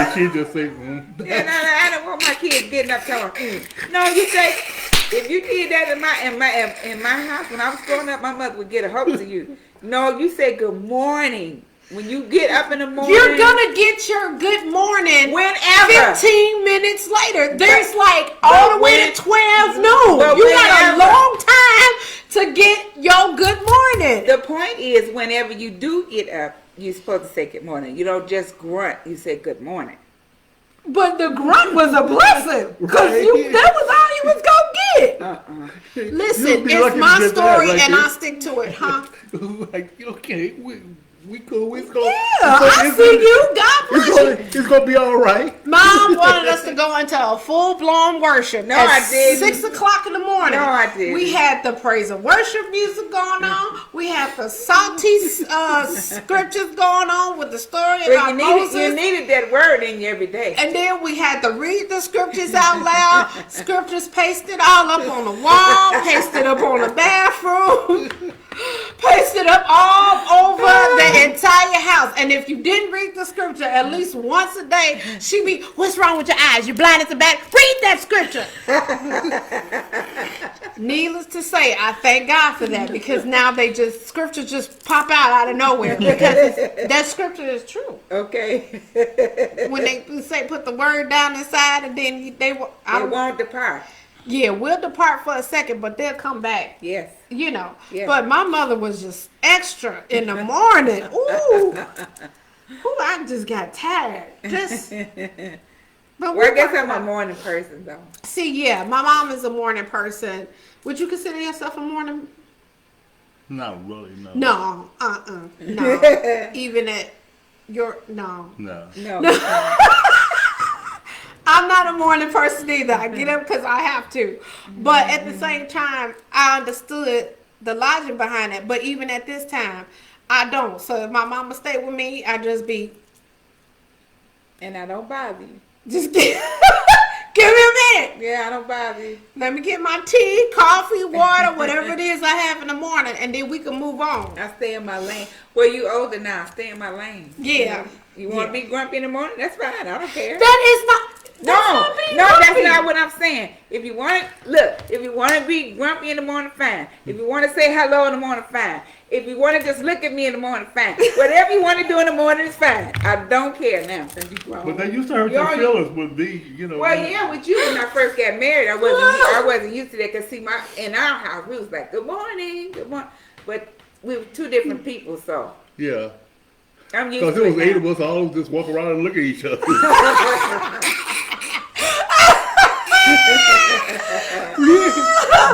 And she'd just say, mm. Yeah, no, I don't want my kids getting up telling. No, you say if you did that in my house when I was growing up, my mother would get a hold of you. No, you say good morning when you get up in the morning. You're gonna get your good morning Whenever. 15 minutes later. There's like all the way to 12 noon. But You got a whenever. long time to get your good morning. The point is, whenever you do get up, you're supposed to say good morning. You don't just grunt. You say good morning. But the grunt was a blessing because Right. that was all you was gonna get. Listen, You'll be it's lucky to my get that story right and there. I stick to it, huh? Like, okay, we cool, we go. Yeah, I see you. God bless you. It's gonna be all right. Mom wanted us to go into a full-blown worship. No, at I didn't. 6 o'clock in the morning. No, I didn't. We had the praise and worship music going on. We had the salty scriptures going on with the story But about Moses. you needed that word in you every day. And then we had to read the scriptures out loud. Scriptures pasted all up on the wall, pasted up on the bathroom, pasted up all over the entire house. And if you didn't read the scripture at least once a day, she'd be, what's wrong with your eyes? You're blind at the back. Read that scripture. Needless to say, I thank God for that because now scriptures just pop out of nowhere because that scripture is true. Okay. When they say put the word down inside and then It won't depart. yeah, we'll depart for a second, but they'll come back. Yes. You know. Yeah. But my mother was just extra in the morning. Ooh. Ooh, I just got tired. Just but Well, I guess we're- I'm a morning person, though. See, yeah, my mom is a morning person. Would you consider yourself a morning? Not really, no. No, no. Even at no. No. No. I'm not a morning person either. I get up because I have to. But at the same time, I understood the logic behind it. But even at this time, I don't. So if my mama stay with me, I just be, And I don't bother you. just give, give me a minute. Yeah, I don't bother you. Let me get my tea, coffee, water, whatever it is I have in the morning, and then we can move on. I stay in my lane. Well, you older now. Stay in my lane. Yeah. You want to be grumpy in the morning? That's fine. I don't care. That is not. No, that's not what I'm saying. If you want to look, if you want to be grumpy in the morning, fine. If you want to say hello in the morning, fine. If you want to just look at me in the morning, fine. Whatever you want to do in the morning is fine. I don't care now. Since you grown. But they used to hurt your feelings with me, you know. Well, yeah, with you when I first got married, I wasn't used to that. Cause see, in our house we was like, good morning, but we were two different people, so Yeah. I'm used Because to it it was 8 now. of us all just walk around and look at each other.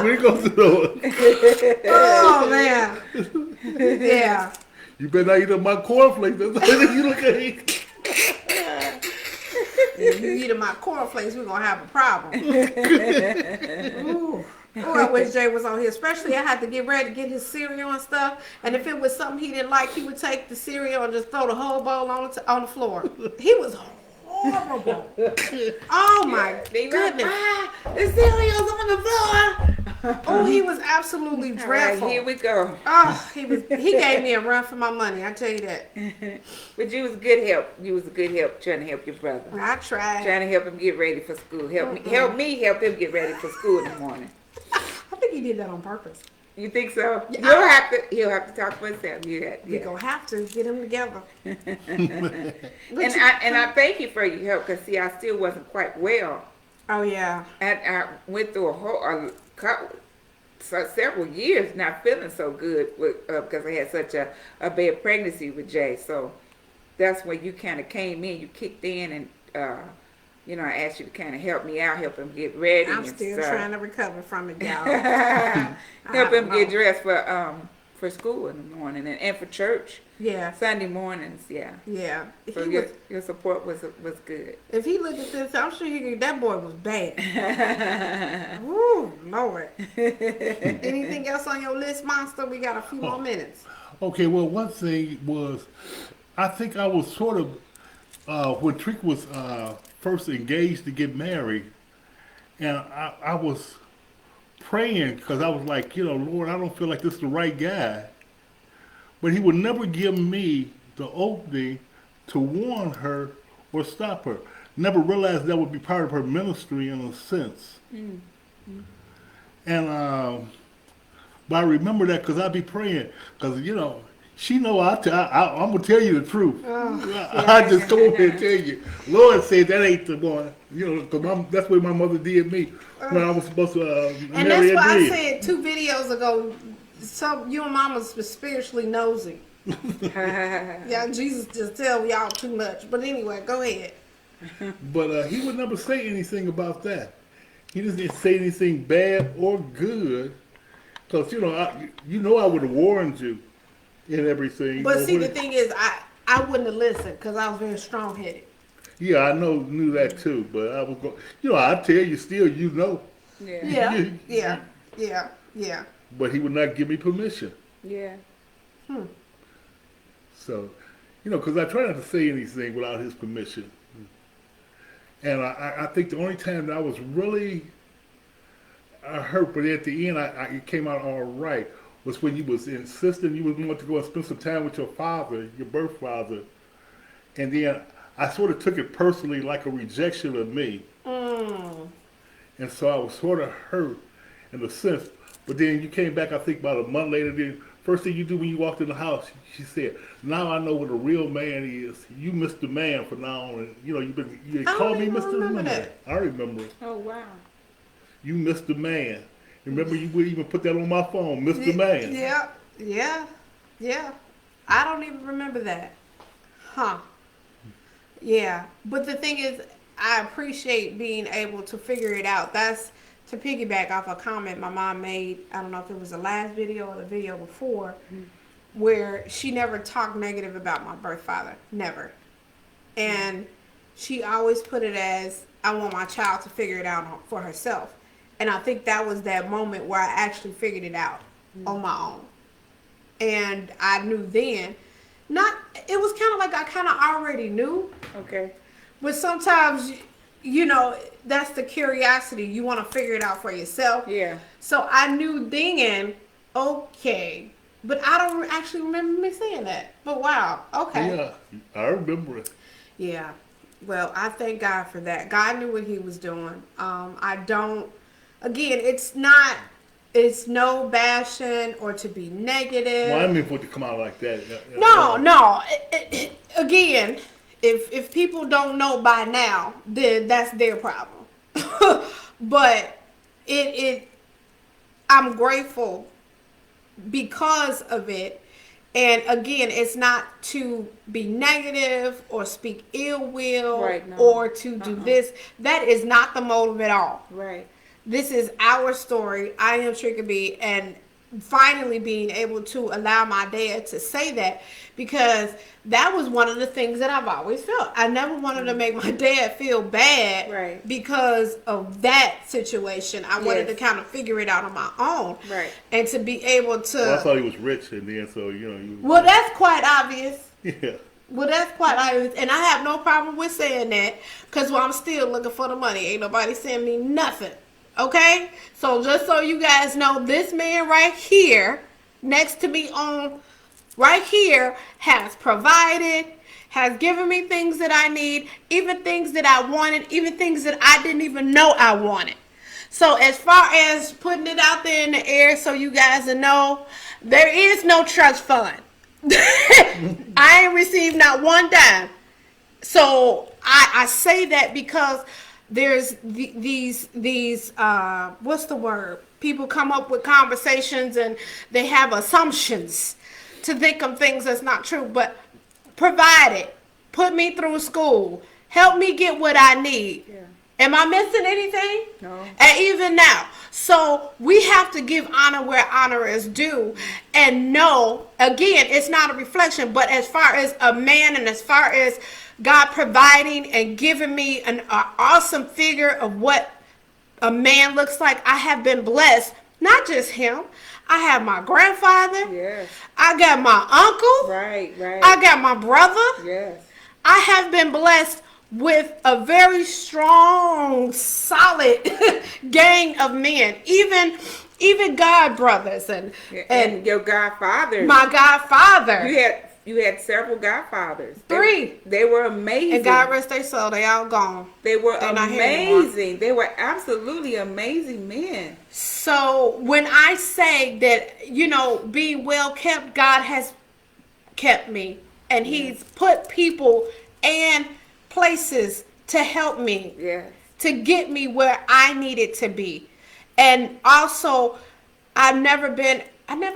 We go through it. Oh man. Yeah. You better not eat up my cornflakes. That's how you look at it. If you eating my cornflakes, we're gonna have a problem. Ooh. Oh, I wish Jay was on here. Especially I had to get ready to get his cereal and stuff. And if it was something he didn't like, he would take the cereal and just throw the whole bowl on the floor. He was horrible. Oh my They like, goodness. the cereal's on the floor. Oh, he was absolutely All right, dreadful. here we go. Oh, he gave me a run for my money. I tell you that. But you was good help. You was a good help trying to help your brother. I tried. Trying to help him get ready for school. Help me help him get ready for school in the morning. I think he did that on purpose. You think so? Yeah. He'll have to talk for himself. We're Yeah. gonna have to get him together. And I thank you for your help because see, I still wasn't quite well. Oh yeah. I went through several years not feeling so good because I had such a bad pregnancy with Jay. So that's when you kind of came in, you kicked in, and I asked you to kind of help me out, help him get ready. I'm and still stuff. trying to recover from it, y'all. Help him know. get dressed for school in the morning and for church Yeah. Sunday mornings. Yeah. Yeah. So your support was good. If he looked at this, I'm sure that boy was bad. Woo, Lord. Anything else on your list, Monster? We got a few more minutes. Okay, well, one thing was, I think I was sort of, when Trick was first engaged to get married, and I was praying because I was like, Lord, I don't feel like this is the right guy. But he would never give me the opening to warn her or stop her. Never realized that would be part of her ministry in a sense. Mm-hmm. And but I remember that because I'd be praying because she know I'm gonna tell you the truth. I just come over here and tell you. Lord said that ain't the one. Because that's what my mother did me when I was supposed to And marry that's why I Adrian. said 2 videos ago, you and Mama's spiritually nosy. Yeah, Jesus just tell y'all too much. But anyway, go ahead. But he would never say anything about that. He didn't say anything bad or good. Because, I would have warned you and everything. But see, the thing is, I wouldn't have listened because I was very strong-headed. Yeah, I knew that too. But I was going, I tell you still, Yeah. Yeah. But he would not give me permission. Yeah. So, because I try not to say anything without his permission. And I think the only time that I was really hurt, but at the end it came out all right, was when you was insisting you was going to go and spend some time with your father, your birth father. And then I sort of took it personally like a rejection of me. And so I was sort of hurt in a sense. But then you came back, I think about a month later, then first thing you do when you walked in the house, she said, now I know what a real man is. You Mr. Man from now on. And, you called me Mr. remember Man. that. I remember. Oh wow. You Mr. Man. Remember you would even put that on my phone, Mr. Man. Yeah. I don't even remember that. Huh. Yeah. But the thing is, I appreciate being able to figure it out. to piggyback off a comment my mom made. I don't know if it was the last video or the video before, where she never talked negative about my birth father. Never. And she always put it as, I want my child to figure it out for herself. And I think that was that moment where I actually figured it out on my own. And I knew then, it was kind of like I kind of already knew. Okay. But sometimes, you know, that's the curiosity. You want to figure it out for yourself. Yeah. So I knew then, okay. But I don't actually remember me saying that. But wow, okay. Yeah, I remember it. Yeah. Well, I thank God for that. God knew what he was doing. Again, it's no bashing or to be negative. Well, I mean for it to come out like that. No. Again, if people don't know by now, then that's their problem. But I'm grateful because of it. And again, it's not to be negative or speak ill will, Right, no. or to do this. That is not the motive at all. Right. This is our story. I am Trickaby, and finally being able to allow my dad to say that, because that was one of the things that I've always felt. I never wanted to make my dad feel bad, Right. because of that situation. I wanted to Yes. kind of figure it out on my own, Right. and to be able to. Well, I thought he was rich, and then so you know. Well, that's quite obvious. Yeah. Well, that's quite obvious, and I have no problem with saying that, because I'm still looking for the money. Ain't nobody send me nothing. Okay? So just so you guys know, this man right here, next to me on right here, has provided, has given me things that I need, even things that I wanted, even things that I didn't even know I wanted. So as far as putting it out there in the air so you guys know, there is no trust fund. I ain't received not one dime. So I say that because there's these what's the word? People come up with conversations and they have assumptions to think of things that's not true. But provide it, put me through school, help me get what I need. Yeah. Am I missing anything? No. And even now. So we have to give honor where honor is due, and know, again, it's not a reflection, but as far as a man and as far as God providing and giving me an awesome figure of what a man looks like, I have been blessed. Not just him. I have my grandfather. Yes. I got my uncle. Right. I got my brother. Yes. I have been blessed with a very strong, solid gang of men, even God brothers and your godfather. my godfather. You had several godfathers. 3. They were amazing. And God rest their soul, they all gone. They were They're not here anymore. amazing. They were absolutely amazing men. So when I say that, you know, being well kept, God has kept me, and he's put people and places to help me, Yes. to get me where I needed to be. And also, I never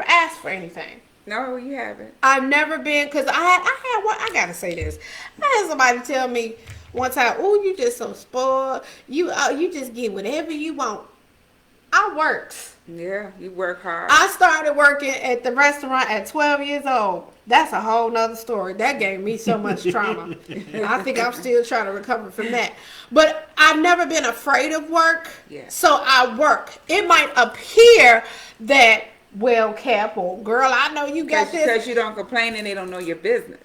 asked for anything. No, you haven't. I've never been, because I gotta say this. I had somebody tell me one time, "Oh, you just so spoiled. You just get whatever you want." I worked. Yeah, you work hard. I started working at the restaurant at 12 years old. That's a whole nother story. That gave me so much trauma. I think I'm still trying to recover from that. But I've never been afraid of work. Yeah. So I work. It might appear that, well, Cap, or girl, I know you got this. Because you don't complain and they don't know your business.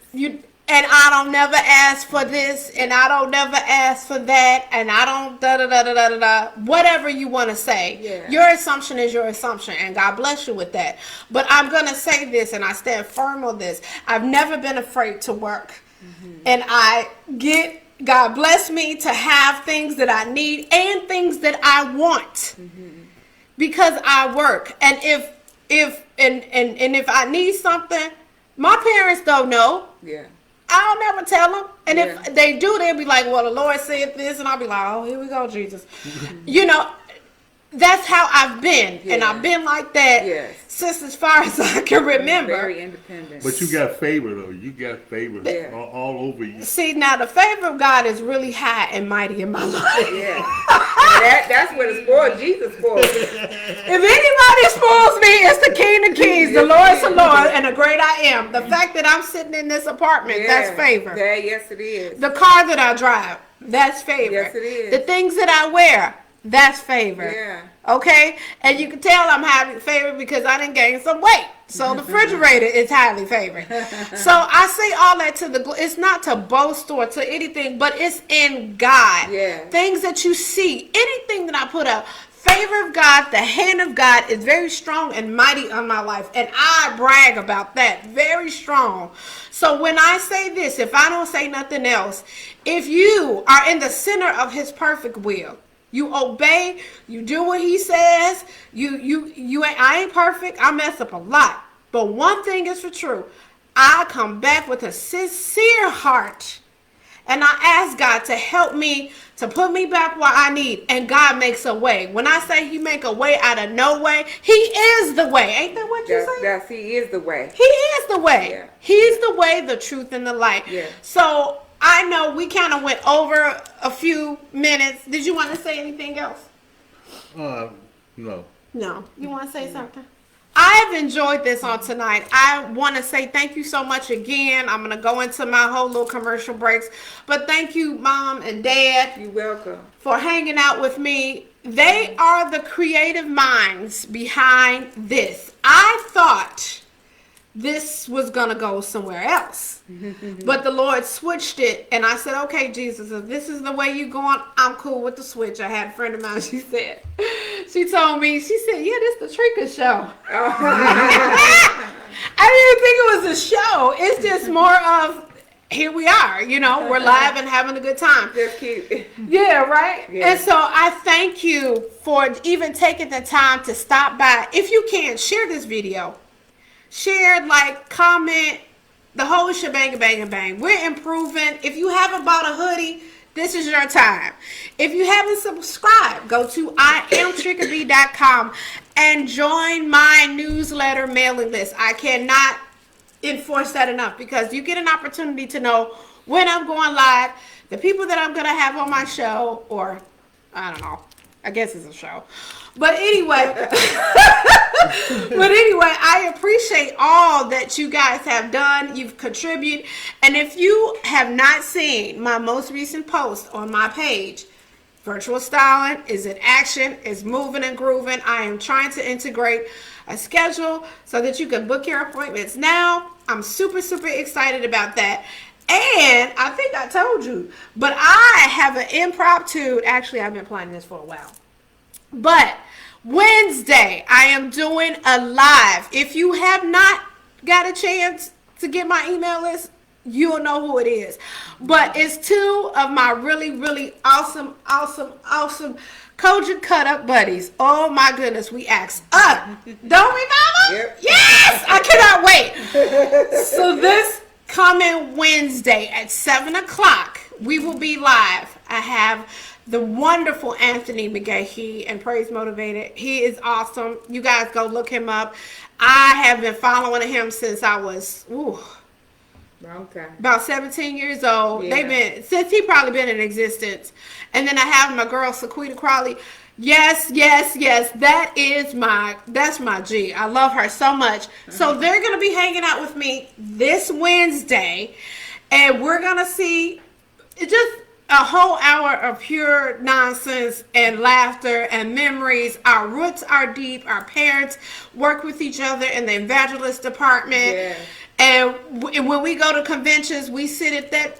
And I don't never ask for this, and I don't never ask for that, and I don't da-da-da-da-da-da, whatever you want to say. Yeah. Your assumption is your assumption, and God bless you with that. But I'm going to say this, and I stand firm on this. I've never been afraid to work. And God bless me to have things that I need and things that I want. Because I work. And if I need something, my parents don't know. Yeah. I'll never tell them. And Yeah. if they do, they'll be like, well, the Lord said this. And I'll be like, oh, here we go, Jesus. You know, that's how I've been. And Yeah. I've been like that Yes. since as far as I can remember. Very independent. But you got favor though. You got favor Yeah. all over you. See, now the favor of God is really high and mighty in my life. Yeah. And that's what it's for. Jesus for. If anybody spoils me, it's the King of Kings, the Lord's the Lord, and the great I am. The fact that I'm sitting in this apartment, that's favor. Yeah, yes, it is. The car that I drive, that's favor. Yes, it is. The things that I wear, that's favor. Yeah. Okay? And you can tell I'm highly favored because I didn't gain some weight. So the refrigerator is highly favored. So I say all that it's not to boast or to anything, but it's in God. Yeah. Things that you see, anything that I put up, favor of God, the hand of God is very strong and mighty on my life. And I brag about that. Very strong. So when I say this, if I don't say nothing else, if you are in the center of his perfect will, you obey, you do what he says, I ain't perfect, I mess up a lot. But one thing is for true, I come back with a sincere heart. And I ask God to help me, to put me back where I need. And God makes a way. When I say he make a way out of no way, he is the way. Ain't that what you say? He is the way. He is the way. Yeah. He's the way, the truth, and the light. Yeah. So I know we kind of went over a few minutes. Did you want to say anything else? No. No. You want to say something? I've enjoyed this on tonight. I want to say thank you so much again. I'm going to go into my whole little commercial breaks. But thank you, Mom and Dad, You're welcome. for hanging out with me. They are the creative minds behind this. I thought this was going to go somewhere else. But the Lord switched it. And I said, okay, Jesus, if this is the way you're going, I'm cool with the switch. I had a friend of mine, she told me, yeah, this the Trika show. I didn't think it was a show. It's just more of, here we are, we're live and having a good time. Just cute. Yeah, right? Yeah. And so I thank you for even taking the time to stop by. If you can, share this video. Share, like, comment, the whole shebang, bang, bang. We're improving. If you haven't bought a hoodie, this is your time. If you haven't subscribed, go to IamTrickaBee.com and join my newsletter mailing list. I cannot enforce that enough because you get an opportunity to know when I'm going live, the people that I'm going to have on my show, or I don't know. I guess it's a show. But anyway, I appreciate all that you guys have done. You've contributed. And if you have not seen my most recent post on my page, Virtual Styling is in action, is moving and grooving. I am trying to integrate a schedule so that you can book your appointments now. I'm super, super excited about that. And I think I told you, but I have an impromptu, actually I've been planning this for a while. But Wednesday, I am doing a live. If you have not got a chance to get my email list, you'll know who it is. But it's two of my really, really awesome Kojak Cut Up buddies. Oh my goodness, we asked up. Don't we, Mama? Yep. Yes! I cannot wait. So this coming Wednesday at 7 o'clock, we will be live. I have the wonderful Anthony McGahee and Praise Motivated. He is awesome. You guys go look him up. I have been following him since I was Long time. about 17 years old. Yeah. Since he probably been in existence. And then I have my girl Sequita Crawley. Yes. That's my G. I love her so much. So they're going to be hanging out with me this Wednesday. And we're going to see just a whole hour of pure nonsense and laughter and memories. Our roots are deep. Our parents work with each other in the evangelist department. Yeah. And when we go to conventions, we sit at that,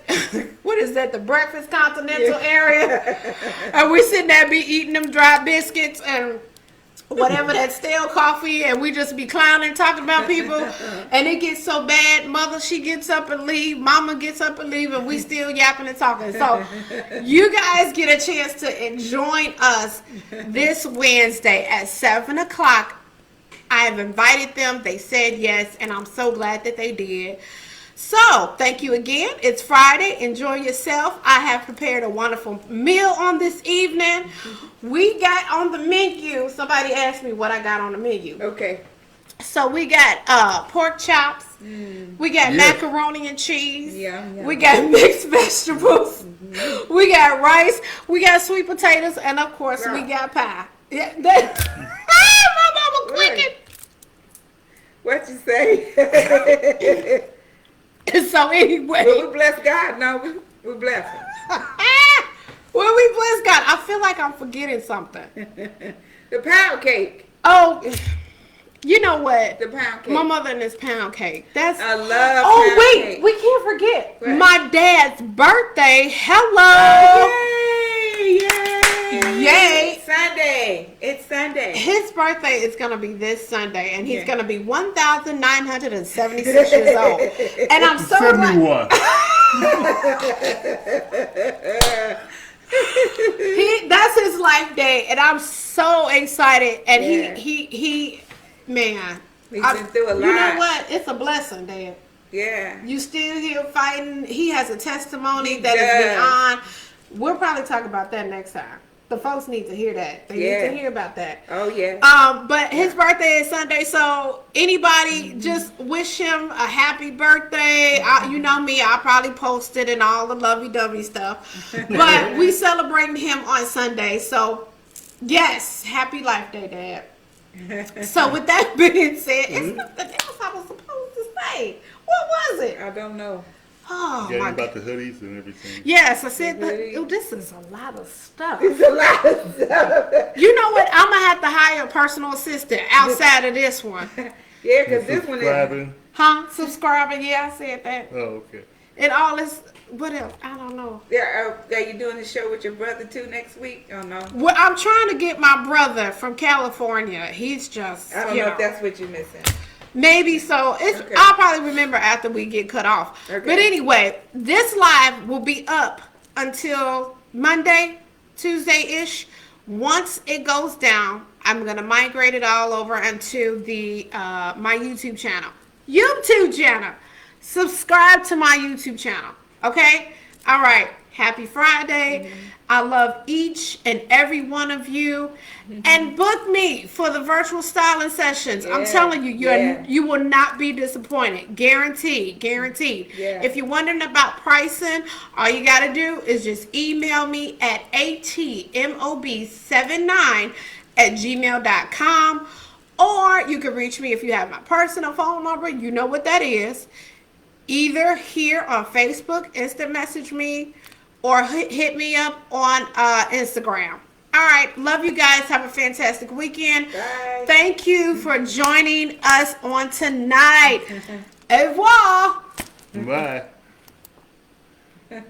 what is that, the Breakfast Continental area. And we sit there be eating them dry biscuits and whatever that stale coffee, and we just be clowning, talking about people. And it gets so bad, mother, she gets up and leave, mama gets up and leave, and we still yapping and talking. So you guys get a chance to join us this Wednesday at 7 o'clock. I have invited them. They said yes, and I'm so glad that they did. So, thank you again. It's Friday. Enjoy yourself. I have prepared a wonderful meal on this evening. We got on the menu. Somebody asked me what I got on the menu. Okay. So we got pork chops. We got Yes. macaroni and cheese. Yeah. We got mixed vegetables. We got rice. We got sweet potatoes, and of course we Girl. got pie. Yeah, my mama clicking. What you say? So anyway, Well, we bless God. No, we bless him. well, we bless God. I feel like I'm forgetting something. The pound cake. Oh, you know what? The pound cake. My mother and this pound cake. That's. I love Oh pound wait, cake. we can't forget What? my dad's birthday. Hello. Yay! Yay. Sunday. It's Sunday. His birthday is going to be this Sunday, and he's Yeah. going to be 1,976 years old. And I'm so glad. 71. That's his life day, and I'm so excited. And Yeah. he, man. He's been through a You know lot. what? It's a blessing, Dad. Yeah. You still here fighting. He has a testimony He that is does. beyond. We'll probably talk about that next time. The folks need to hear that. They Yeah. need to hear about that. Oh yeah. But his birthday is Sunday, so anybody Mm-hmm. just wish him a happy birthday. You know me, I'll probably post it and all the lovey-dovey stuff. But we celebrating him on Sunday, so yes, happy life day, Dad. So with that being said, it's something else I was supposed to say. What was it? I don't know. Oh Yeah, my about God. the hoodies and everything. Yes, I said that. Really? Oh, this is a lot of stuff. It's a lot of stuff. You know what? I'm gonna have to hire a personal assistant outside of this one. Yeah, because this one is. Subscribing. Huh? Subscribing? Yeah, I said that. Oh, okay. And all this. What else? I don't know. Yeah, are you doing the show with your brother too next week? Oh no. Well, I'm trying to get my brother from California. He's just. I don't know if that's what you're missing. Maybe so. It's. Okay. I'll probably remember after we get cut off. Okay. But anyway, this live will be up until Monday, Tuesday-ish. Once it goes down, I'm gonna migrate it all over into the my YouTube channel. YouTube channel. Subscribe to my YouTube channel. Okay? All right. Happy Friday. I love each and every one of you. And book me for the virtual styling sessions. I'm Yeah, telling you, yeah. you will not be disappointed. Guaranteed. Guaranteed. Yeah. If you're wondering about pricing, all you got to do is just email me at atmob79@gmail.com. Or you can reach me if you have my personal phone number. You know what that is. Either here on Facebook, instant message me, or hit me up on Instagram. All right. Love you guys. Have a fantastic weekend. Bye. Thank you for joining us on tonight. Au revoir. Bye.